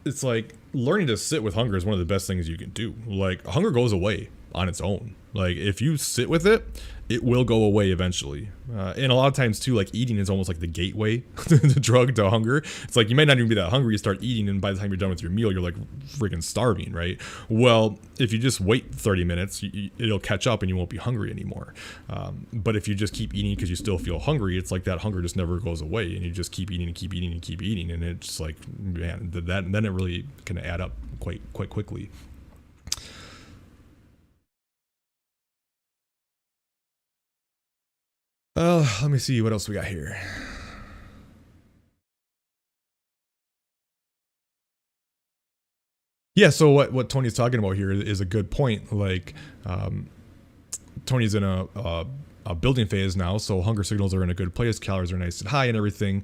it's like learning to sit with hunger is one of the best things you can do. Like, hunger goes away on its own. Like, if you sit with it, it will go away eventually. And a lot of times too, like, eating is almost like the gateway, the drug to hunger. It's like you might not even be that hungry, you start eating, and by the time you're done with your meal, you're like freaking starving, right? Well, if you just wait 30 minutes, it'll catch up and you won't be hungry anymore. But if you just keep eating because you still feel hungry, it's like that hunger just never goes away, and you just keep eating and keep eating and keep eating, and it's like, man, then it really can add up quite quickly. Let me see what else we got here. Yeah, so what Tony's talking about here is a good point. Like, Tony's in a building phase now, so hunger signals are in a good place, calories are nice and high and everything.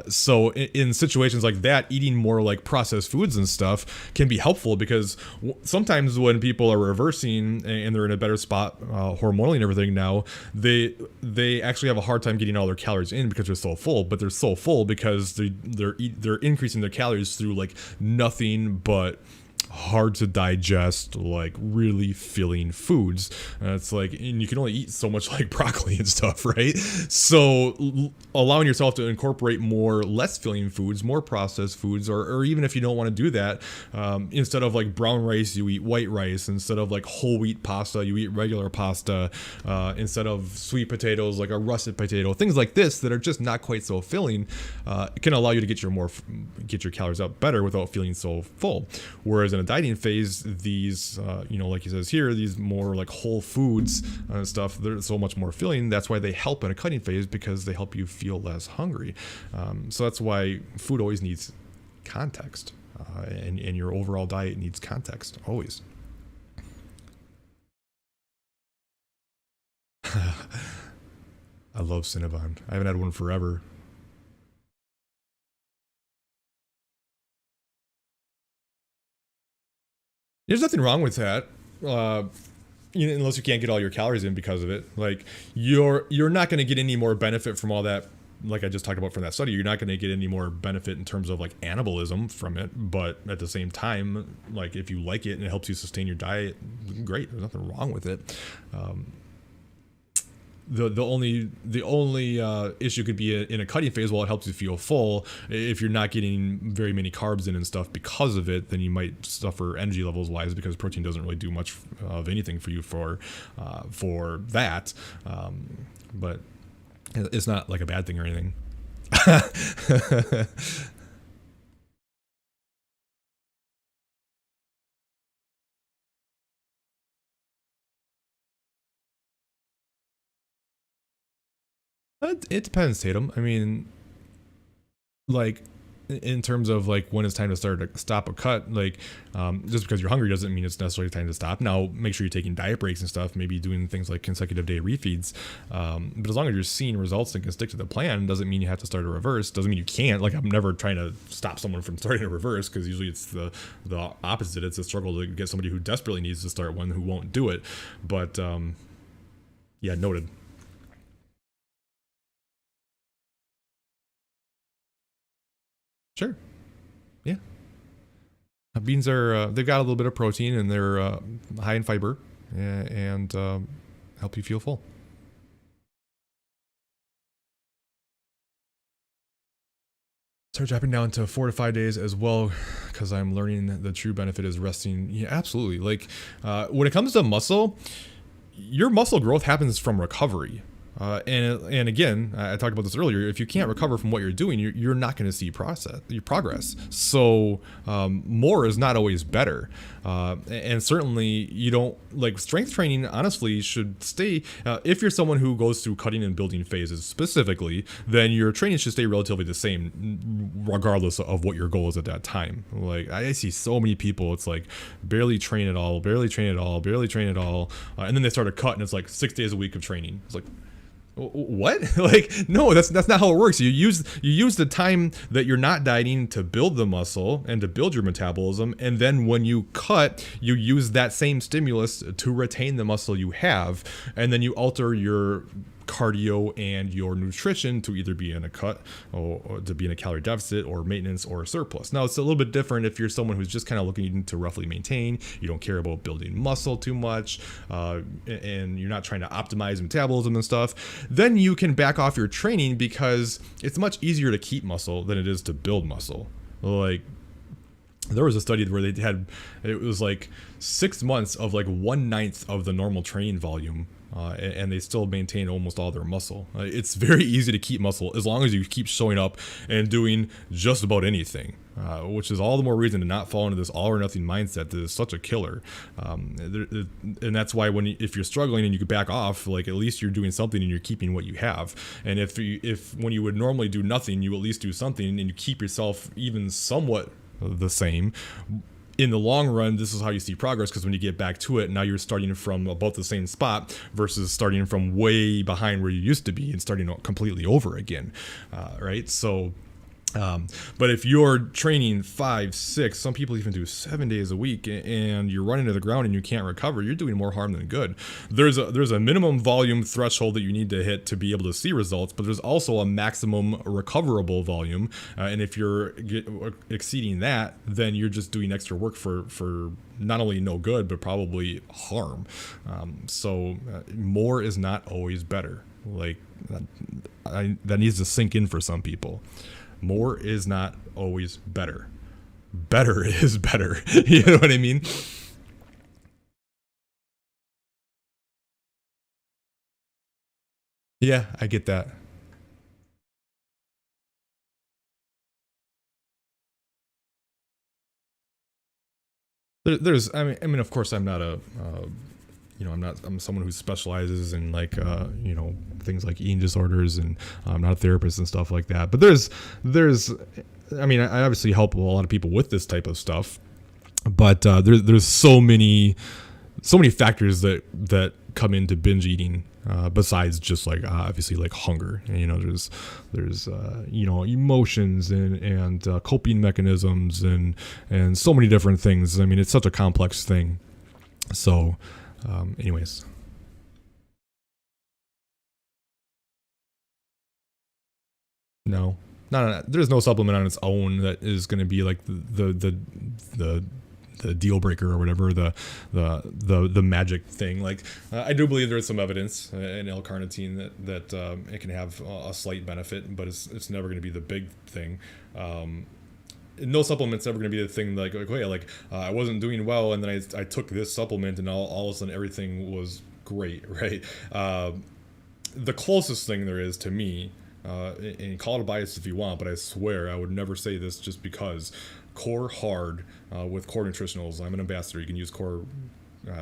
So in situations like that, eating more like processed foods and stuff can be helpful, because sometimes when people are reversing and they're in a better spot hormonally and everything now, they actually have a hard time getting all their calories in because they're so full. But they're so full because they're increasing their calories through like nothing but hard to digest, like really filling foods. It's like, and you can only eat so much like broccoli and stuff, right? So allowing yourself to incorporate more less filling foods, more processed foods, or even if you don't want to do that, instead of like brown rice, you eat white rice. Instead of like whole wheat pasta, you eat regular pasta. Instead of sweet potatoes, like a russet potato. Things like this that are just not quite so filling, it can allow you to get your calories up better without feeling so full. Whereas in a dieting phase, these like he says here, these more like whole foods and stuff, they're so much more filling. That's why they help in a cutting phase, because they help you feel less hungry. So that's why food always needs context, and your overall diet needs context always. I love Cinnabon. I haven't had one forever. There's nothing wrong with that, unless you can't get all your calories in because of it. Like, you're not going to get any more benefit from all that. Like I just talked about from that study, you're not going to get any more benefit in terms of like anabolism from it. But at the same time, like, if you like it and it helps you sustain your diet, great. There's nothing wrong with it. The only issue could be in a cutting phase. While it helps you feel full, if you're not getting very many carbs in and stuff because of it, then you might suffer energy levels wise, because protein doesn't really do much of anything for you for that. But it's not like a bad thing or anything. It depends, Tatum. I mean, like, in terms of like when it's time to stop a cut, like, just because you're hungry doesn't mean it's necessarily time to stop. Now, make sure you're taking diet breaks and stuff, maybe doing things like consecutive day refeeds. But as long as you're seeing results and can stick to the plan, doesn't mean you have to start a reverse. Doesn't mean you can't. Like, I'm never trying to stop someone from starting a reverse, because usually it's the opposite. It's a struggle to get somebody who desperately needs to start one who won't do it. But yeah, noted. Sure. Yeah. Beans are, they've got a little bit of protein, and they're high in fiber, and help you feel full. Start dropping down to 4 to 5 days as well, because I'm learning the true benefit is resting. Yeah, absolutely. Like, when it comes to muscle, your muscle growth happens from recovery. And again, I talked about this earlier. If you can't recover from what you're doing, you're not going to see your progress. So more is not always better. And certainly you don't like strength training. Honestly, should stay. If you're someone who goes through cutting and building phases specifically, then your training should stay relatively the same, regardless of what your goal is at that time. Like I see so many people, it's like barely train at all, barely train at all, barely train at all, and then they start a cut and it's like 6 days a week of training. It's like, what? Like, no, that's not how it works. You use the time that you're not dieting to build the muscle and to build your metabolism, and then when you cut, you use that same stimulus to retain the muscle you have, and then you alter your cardio and your nutrition to either be in a cut or to be in a calorie deficit or maintenance or a surplus. Now it's a little bit different if you're someone who's just kind of looking to roughly maintain, you don't care about building muscle too much, and you're not trying to optimize metabolism and stuff, then you can back off your training because it's much easier to keep muscle than it is to build muscle. Like there was a study where they had, it was like 6 months of like 1/9 of the normal training volume. And they still maintain almost all their muscle. It's very easy to keep muscle as long as you keep showing up and doing just about anything, which is all the more reason to not fall into this all or nothing mindset that is such a killer. And that's why if you're struggling and you could back off, like at least you're doing something and you're keeping what you have. And if when you would normally do nothing, you at least do something and you keep yourself even somewhat the same. In the long run, this is how you see progress, because when you get back to it, now you're starting from about the same spot versus starting from way behind where you used to be and starting completely over again, right? So but if you're training 5, 6, some people even do 7 days a week, and you're running to the ground and you can't recover, you're doing more harm than good. There's a minimum volume threshold that you need to hit to be able to see results, but there's also a maximum recoverable volume, and if you're exceeding that, then you're just doing extra work for not only no good but probably harm. So more is not always better. Like that needs to sink in for some people. More is not always better. Better is better. You know what I mean? Yeah, I get that. I mean, of course, I'm not I'm someone who specializes in like, things like eating disorders, and I'm not a therapist and stuff like that. But I obviously help a lot of people with this type of stuff, but there's so many factors that come into binge eating, besides just like obviously like hunger. And, there's emotions and coping mechanisms and so many different things. I mean, it's such a complex thing. So, anyways. No. There's no supplement on its own that is going to be like the deal breaker or whatever, the magic thing. Like I do believe there's some evidence in L-carnitine that it can have a slight benefit, but it's never going to be the big thing. No supplement's ever going to be the thing like I wasn't doing well, and then I took this supplement and all of a sudden everything was great, right? The closest thing there is to me, and call it a bias if you want, but I swear I would never say this just because, Core Hard with Core Nutritionals. I'm an ambassador. You can use Core.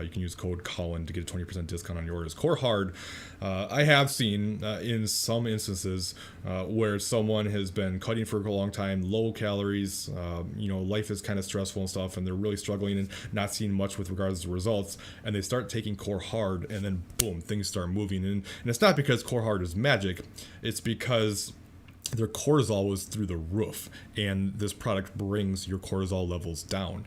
You can use code Colin to get a 20% discount on your orders. Core Hard, I have seen in some instances where someone has been cutting for a long time, low calories, life is kind of stressful and stuff, and they're really struggling and not seeing much with regards to results, and they start taking Core Hard, and then boom, things start moving. And it's not because Core Hard is magic, it's because their cortisol was through the roof, and this product brings your cortisol levels down.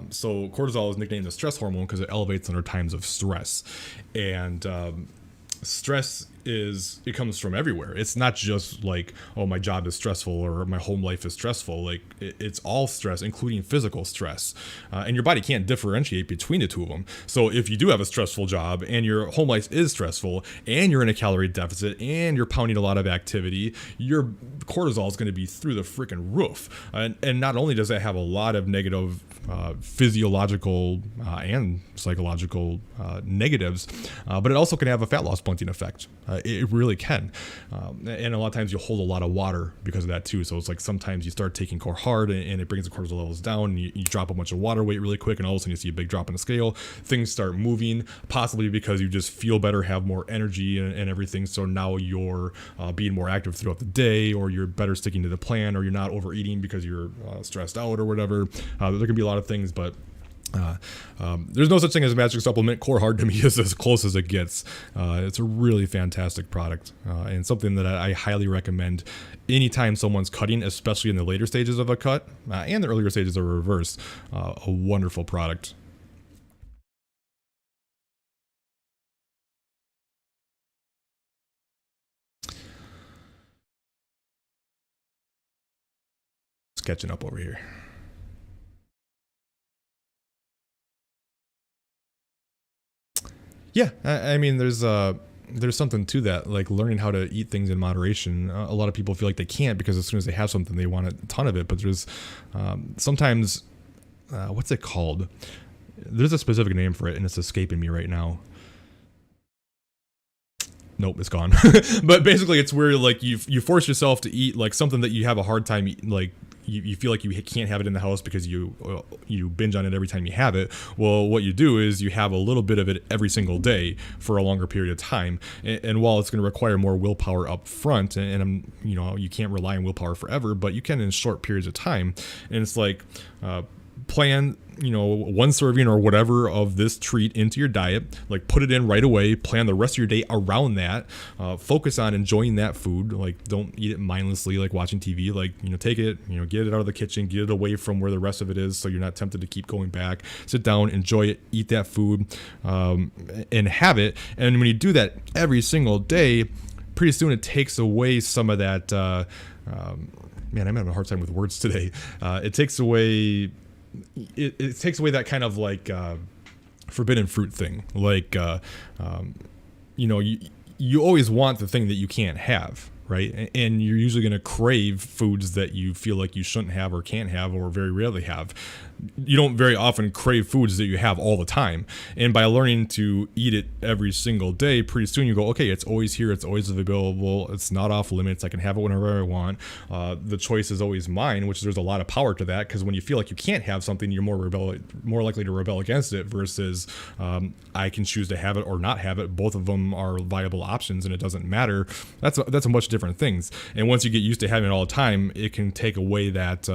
So cortisol is nicknamed the stress hormone because it elevates under times of stress, and stress it comes from everywhere. It's not just like, oh, my job is stressful or my home life is stressful. Like it's all stress, including physical stress, and your body can't differentiate between the two of them. So if you do have a stressful job and your home life is stressful and you're in a calorie deficit and you're pounding a lot of activity, your cortisol is going to be through the freaking roof. And not only does that have a lot of negative physiological and psychological negatives, but it also can have a fat loss blunting effect. It really can. And a lot of times you'll hold a lot of water because of that too. So it's like sometimes you start taking core hard and it brings the cortisol levels down, and you drop a bunch of water weight really quick, and all of a sudden you see a big drop in the scale. Things start moving, possibly because you just feel better, have more energy and everything. So now you're being more active throughout the day, or you're better sticking to the plan, or you're not overeating because you're stressed out or whatever. There can be a lot of things, but there's no such thing as a magic supplement. Core Hard to me is as close as it gets. It's a really fantastic product, and something that I highly recommend anytime someone's cutting, especially in the later stages of a cut and the earlier stages of a reverse. A wonderful product. It's catching up over here. Yeah, I mean, there's something to that, like learning how to eat things in moderation. A lot of people feel like they can't because as soon as they have something, they want a ton of it. But there's sometimes, what's it called? There's a specific name for it, and it's escaping me right now. Nope, it's gone. But basically, it's where like you force yourself to eat like something that you have a hard time eating, like. You feel like you can't have it in the house because you binge on it every time you have it. Well, what you do is you have a little bit of it every single day for a longer period of time. And while it's going to require more willpower up front, and you can't rely on willpower forever, but you can in short periods of time. And it's like plan one serving or whatever of this treat into your diet, like put it in right away, plan the rest of your day around that, focus on enjoying that food, like don't eat it mindlessly like watching TV, like take it, get it out of the kitchen, get it away from where the rest of it is so you're not tempted to keep going back. Sit down, enjoy it, eat that food, and have it. And when you do that every single day, pretty soon it takes away some of that man, I'm having a hard time with words today. It takes away that kind of like forbidden fruit thing. Like, you always want the thing that you can't have, right? And you're usually going to crave foods that you feel like you shouldn't have or can't have or very rarely have. You don't very often crave foods that you have all the time. And by learning to eat it every single day, pretty soon you go, okay, it's always here, it's always available, it's not off limits, I can have it whenever I want. The choice is always mine, which there's a lot of power to that, because when you feel like you can't have something, you're more likely to rebel against it versus I can choose to have it or not have it. Both of them are viable options, and it doesn't matter. That's a much different things. And once you get used to having it all the time, it can take away that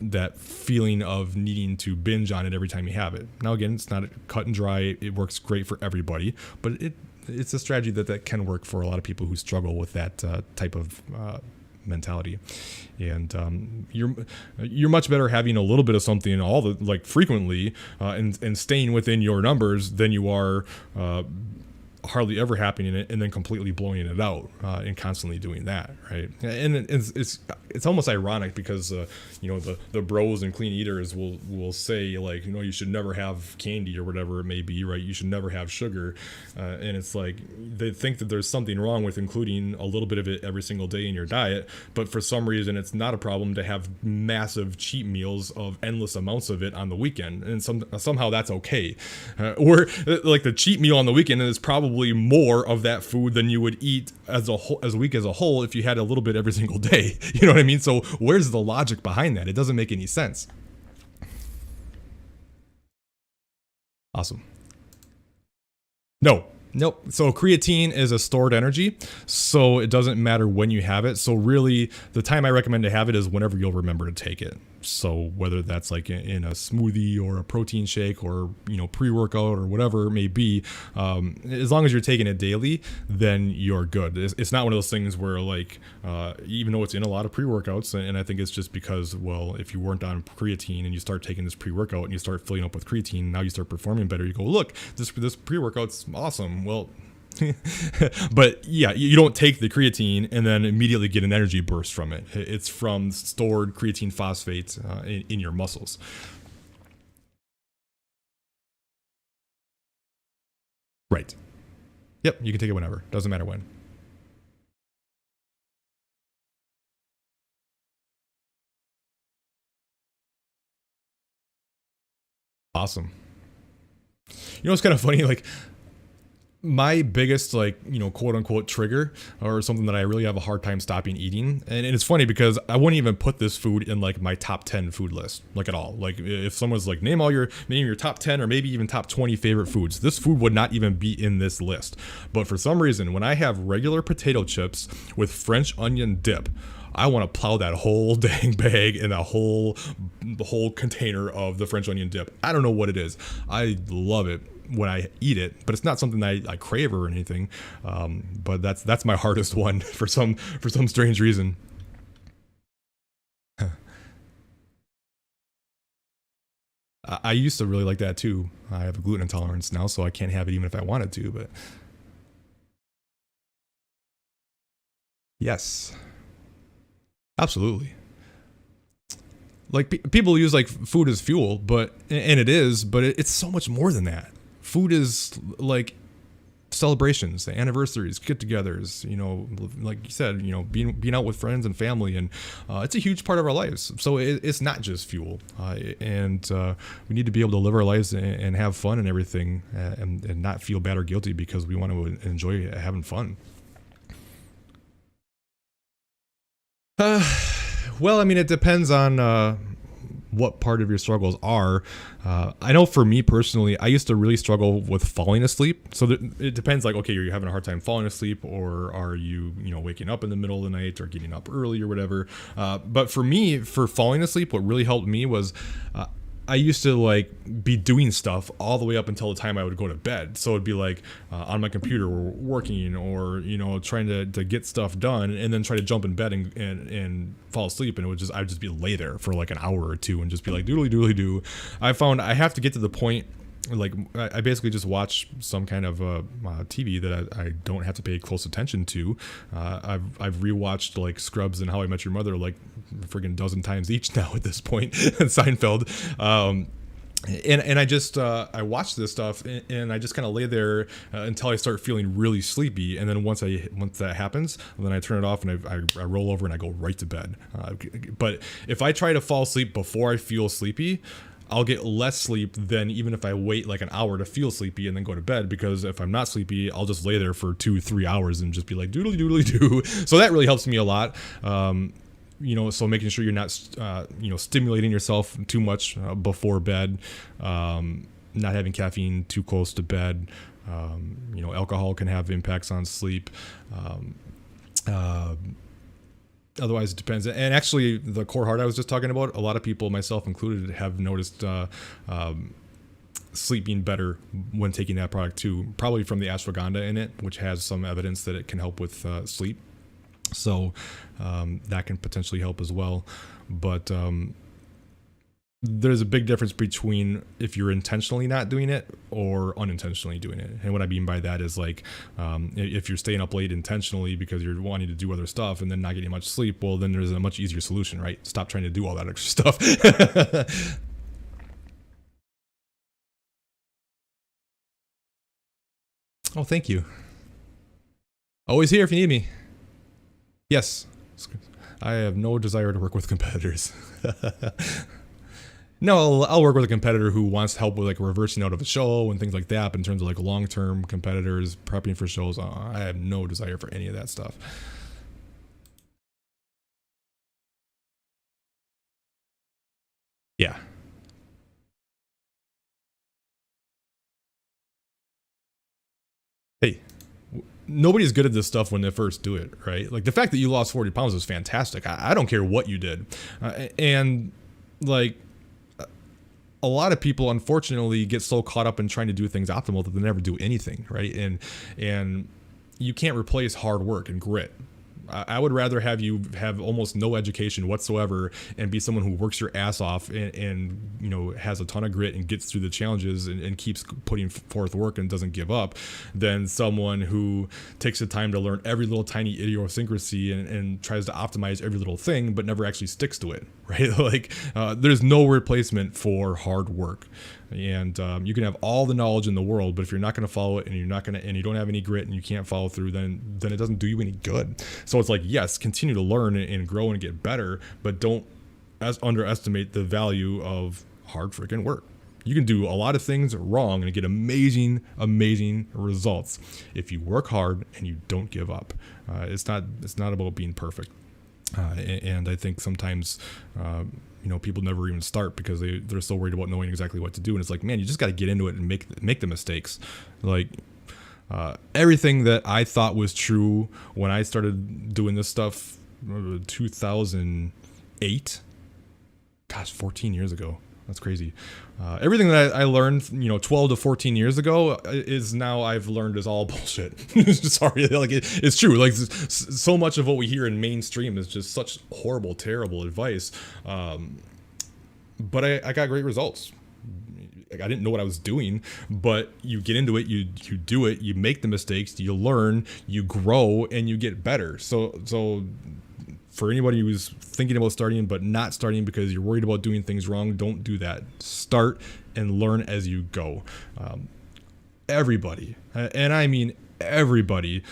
that feeling of needing to binge on it every time you have it. Now again, it's not cut and dry. It works great for everybody, but it's a strategy that can work for a lot of people who struggle with that type of mentality. And you're much better having a little bit of something frequently and staying within your numbers than you are hardly ever happening in it and then completely blowing it out and constantly doing that, right? And it's almost ironic because the bros and clean eaters will say, like, you should never have candy or whatever it may be, right? You should never have sugar, and it's like they think that there's something wrong with including a little bit of it every single day in your diet, but for some reason it's not a problem to have massive cheat meals of endless amounts of it on the weekend, and somehow that's okay. Or like the cheat meal on the weekend is probably more of that food than you would eat as a week as a whole if you had a little bit every single day. You know what I mean? So where's the logic behind that? It doesn't make any sense. Awesome. Nope. So creatine is a stored energy, so it doesn't matter when you have it. So really, the time I recommend to have it is whenever you'll remember to take it. So whether that's like in a smoothie or a protein shake or pre-workout or whatever it may be, as long as you're taking it daily, then you're good. It's not one of those things where like even though it's in a lot of pre-workouts, and I think it's just because, well, if you weren't on creatine and you start taking this pre-workout and you start filling up with creatine, now you start performing better. You go, look, this pre-workout's awesome. Well, but yeah, you don't take the creatine and then immediately get an energy burst from it. It's from stored creatine phosphate in your muscles. Right. Yep, you can take it whenever. Doesn't matter when. Awesome. It's kind of funny, like My biggest, like, quote unquote trigger, or something that I really have a hard time stopping eating. And it's funny because I wouldn't even put this food in like my top 10 food list, like at all. Like if someone's like, name your top 10 or maybe even top 20 favorite foods, this food would not even be in this list. But for some reason, when I have regular potato chips with French onion dip, I want to plow that whole dang bag and the whole container of the French onion dip. I don't know what it is. I love it when I eat it, but it's not something that I crave or anything. But that's my hardest one for some strange reason. I used to really like that too. I have a gluten intolerance now, so I can't have it even if I wanted to. But yes, absolutely. Like people use like food as fuel, and it is, but it's so much more than that. Food is like celebrations, anniversaries, get-togethers, like you said, being out with friends and family, and it's a huge part of our lives. So it's not just fuel, and we need to be able to live our lives and have fun and everything, and not feel bad or guilty because we want to enjoy having fun. Well, I mean, it depends on what part of your struggles are. I know for me personally, I used to really struggle with falling asleep. So it depends, like, okay, you're having a hard time falling asleep, or are you, waking up in the middle of the night or getting up early or whatever. But for me, for falling asleep, what really helped me was I used to like be doing stuff all the way up until the time I would go to bed. So it'd be like on my computer or working, or trying to get stuff done, and then try to jump in bed and fall asleep, and I'd just be lay there for like an hour or two and just be like doodly doodly doo. I found I have to get to the point, like I basically just watch some kind of TV that I don't have to pay close attention to. I've rewatched like Scrubs and How I Met Your Mother like friggin' dozen times each now at this point, and Seinfeld. And I just I watch this stuff, and I just kind of lay there until I start feeling really sleepy, and then once that happens, then I turn it off and I roll over and I go right to bed. But if I try to fall asleep before I feel sleepy, I'll get less sleep than even if I wait like an hour to feel sleepy and then go to bed, because if I'm not sleepy, I'll just lay there for 2-3 hours and just be like doodly doodly doo. So that really helps me a lot. So making sure you're not, stimulating yourself too much before bed, not having caffeine too close to bed. Alcohol can have impacts on sleep. Otherwise, it depends. And actually, the core heart I was just talking about, a lot of people, myself included, have noticed sleeping better when taking that product too, probably from the ashwagandha in it, which has some evidence that it can help with sleep. So that can potentially help as well. But there's a big difference between if you're intentionally not doing it or unintentionally doing it. And what I mean by that is like, if you're staying up late intentionally because you're wanting to do other stuff and then not getting much sleep, well, then there's a much easier solution, right? Stop trying to do all that extra stuff. Oh, thank you. Always here if you need me. Yes. I have no desire to work with competitors. No, I'll work with a competitor who wants help with like reversing out of a show and things like that. But in terms of like long-term competitors prepping for shows, I have no desire for any of that stuff. Yeah. Hey, nobody's good at this stuff when they first do it, right? Like the fact that you lost 40 pounds is fantastic. I don't care what you did. And like, a lot of people unfortunately get so caught up in trying to do things optimal that they never do anything, right? And you can't replace hard work and grit. I would rather have you have almost no education whatsoever and be someone who works your ass off and has a ton of grit and gets through the challenges and keeps putting forth work and doesn't give up, than someone who takes the time to learn every little tiny idiosyncrasy and tries to optimize every little thing but never actually sticks to it, right? Like there's no replacement for hard work. And you can have all the knowledge in the world, but if you're not going to follow it and you don't have any grit and you can't follow through, then it doesn't do you any good. So it's like, yes, continue to learn and grow and get better, but don't underestimate the value of hard freaking work. You can do a lot of things wrong and get amazing, amazing results if you work hard and you don't give up. It's not about being perfect. And I think sometimes, people never even start because they're so worried about knowing exactly what to do. And it's like, man, you just got to get into it and make the mistakes. Like, everything that I thought was true when I started doing this stuff, 2008, gosh, 14 years ago. That's crazy. Everything that I learned, 12 to 14 years ago is now I've learned is all bullshit. Sorry, like it's true. Like so much of what we hear in mainstream is just such horrible, terrible advice. But I got great results. I didn't know what I was doing, but you get into it, you do it, you make the mistakes, you learn, you grow, and you get better. So for anybody who's thinking about starting but not starting because you're worried about doing things wrong, don't do that. Start and learn as you go. Everybody, and I mean everybody,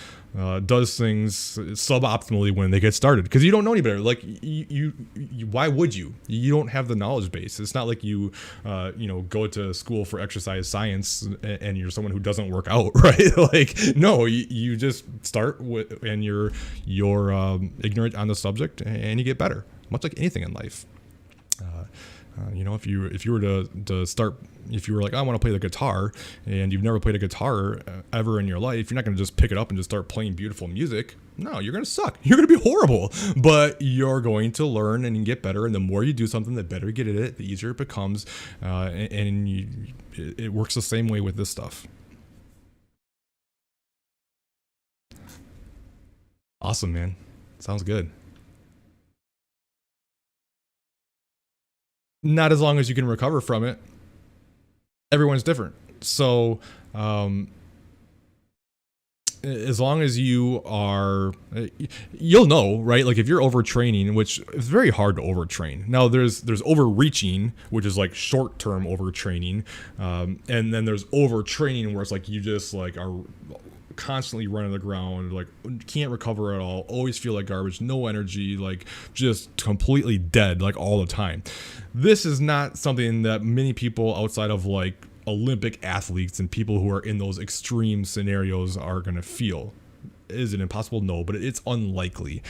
does things suboptimally when they get started because you don't know any better. Like you why would you? You don't have the knowledge base. It's not like you go to school for exercise science and you're someone who doesn't work out, right? Like no, you just start with and you're ignorant on the subject and you get better, much like anything in life. If you were to start, if you were like, I want to play the guitar, and you've never played a guitar ever in your life, you're not going to just pick it up and just start playing beautiful music. No, you're going to suck. You're going to be horrible, but you're going to learn and get better. And the more you do something, the better you get at it, the easier it becomes. It works the same way with this stuff. Awesome, man. Sounds good. Not as long as you can recover from it. Everyone's different. So, as long as you'll know, right? Like if you're overtraining, which is very hard to overtrain. Now there's overreaching, which is like short-term overtraining. And then there's overtraining where it's like you just like are constantly running the ground, like can't recover at all, always feel like garbage, no energy, like just completely dead, like all the time. This is not something that many people outside of like Olympic athletes and people who are in those extreme scenarios are going to feel. Is it impossible? No, but it's unlikely.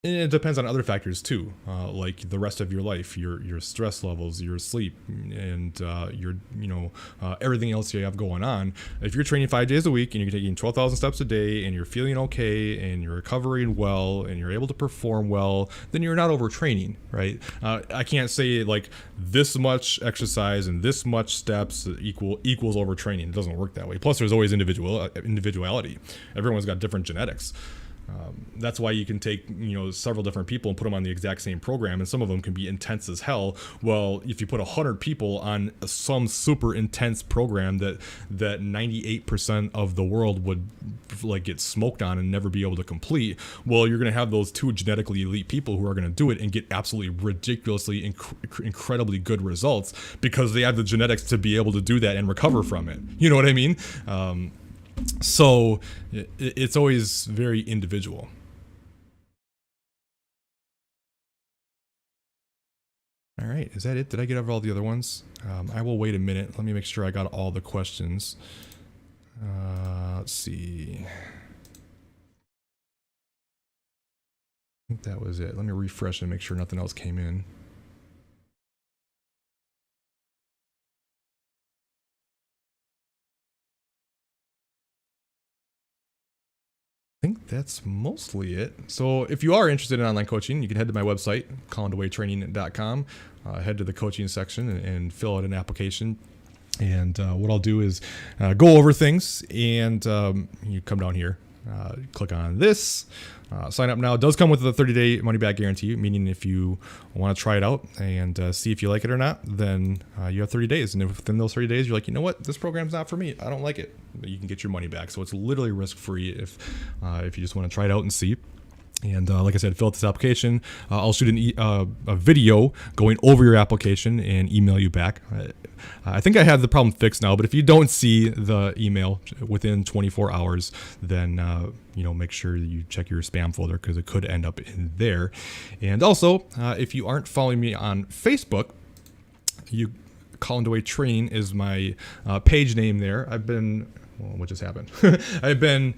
And it depends on other factors too, like the rest of your life, your stress levels, your sleep, and everything else you have going on. If you're training 5 days a week and you're taking 12,000 steps a day and you're feeling okay and you're recovering well and you're able to perform well, then you're not overtraining, right? I can't say like this much exercise and this much steps equals overtraining. It doesn't work that way. Plus, there's always individuality. Everyone's got different genetics. That's why you can take several different people and put them on the exact same program, and some of them can be intense as hell. Well, if you put 100 people on some super intense program that 98% of the world would like get smoked on and never be able to complete, well, you're going to have those two genetically elite people who are going to do it and get absolutely ridiculously incredibly good results because they have the genetics to be able to do that and recover from it. You know what I mean? So it's always very individual. All right, is that it? Did I get over all the other ones? I will wait a minute. Let me make sure I got all the questions. Let's see. I think that was it. Let me refresh and make sure nothing else came in. I think that's mostly it. So if you are interested in online coaching, you can head to my website, ColinDeWaayTraining.com, head to the coaching section and fill out an application. And what I'll do is go over things, and you come down here, click on this, sign up now. It does come with a 30-day money-back guarantee, meaning if you want to try it out and see if you like it or not, then you have 30 days. And if within those 30 days you're like, you know what, this program's not for me, I don't like it, you can get your money back. So it's literally risk-free if you just want to try it out and see. And like I said, fill out this application. I'll shoot a video going over your application and email you back. I think I have the problem fixed now, but if you don't see the email within 24 hours, then make sure you check your spam folder because it could end up in there. And also, if you aren't following me on Facebook, Colin DeWaay Training is my page name there. What just happened? I've been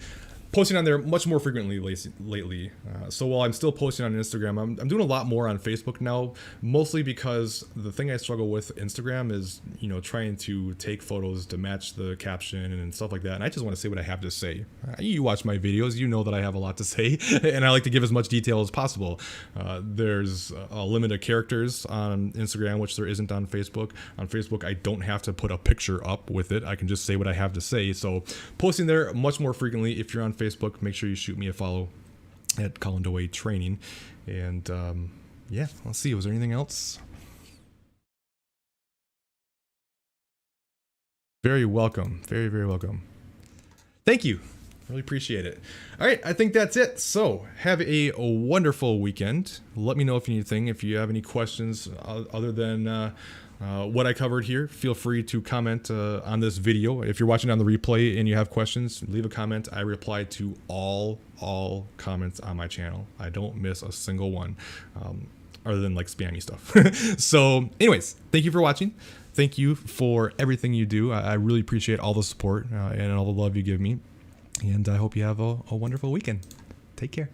posting on there much more frequently lately. So while I'm still posting on Instagram, I'm doing a lot more on Facebook now, mostly because the thing I struggle with Instagram is, trying to take photos to match the caption and stuff like that. And I just want to say what I have to say. You watch my videos, you know that I have a lot to say, and I like to give as much detail as possible. There's a limit of characters on Instagram, which there isn't on Facebook. On Facebook, I don't have to put a picture up with it. I can just say what I have to say. So posting there much more frequently. If you're on Facebook, make sure you shoot me a follow at Colin DeWaay Training. And let's see. Was there anything else? Very welcome. Very, very welcome. Thank you. Really appreciate it. All right, I think that's it. So have a wonderful weekend. Let me know if you need anything. If you have any questions other than what I covered here, feel free to comment on this video. If you're watching on the replay and you have questions, leave a comment. I reply to all comments on my channel. I don't miss a single one, other than like spammy stuff. So anyways, thank you for watching. Thank you for everything you do. I really appreciate all the support and all the love you give me. And I hope you have a wonderful weekend. Take care.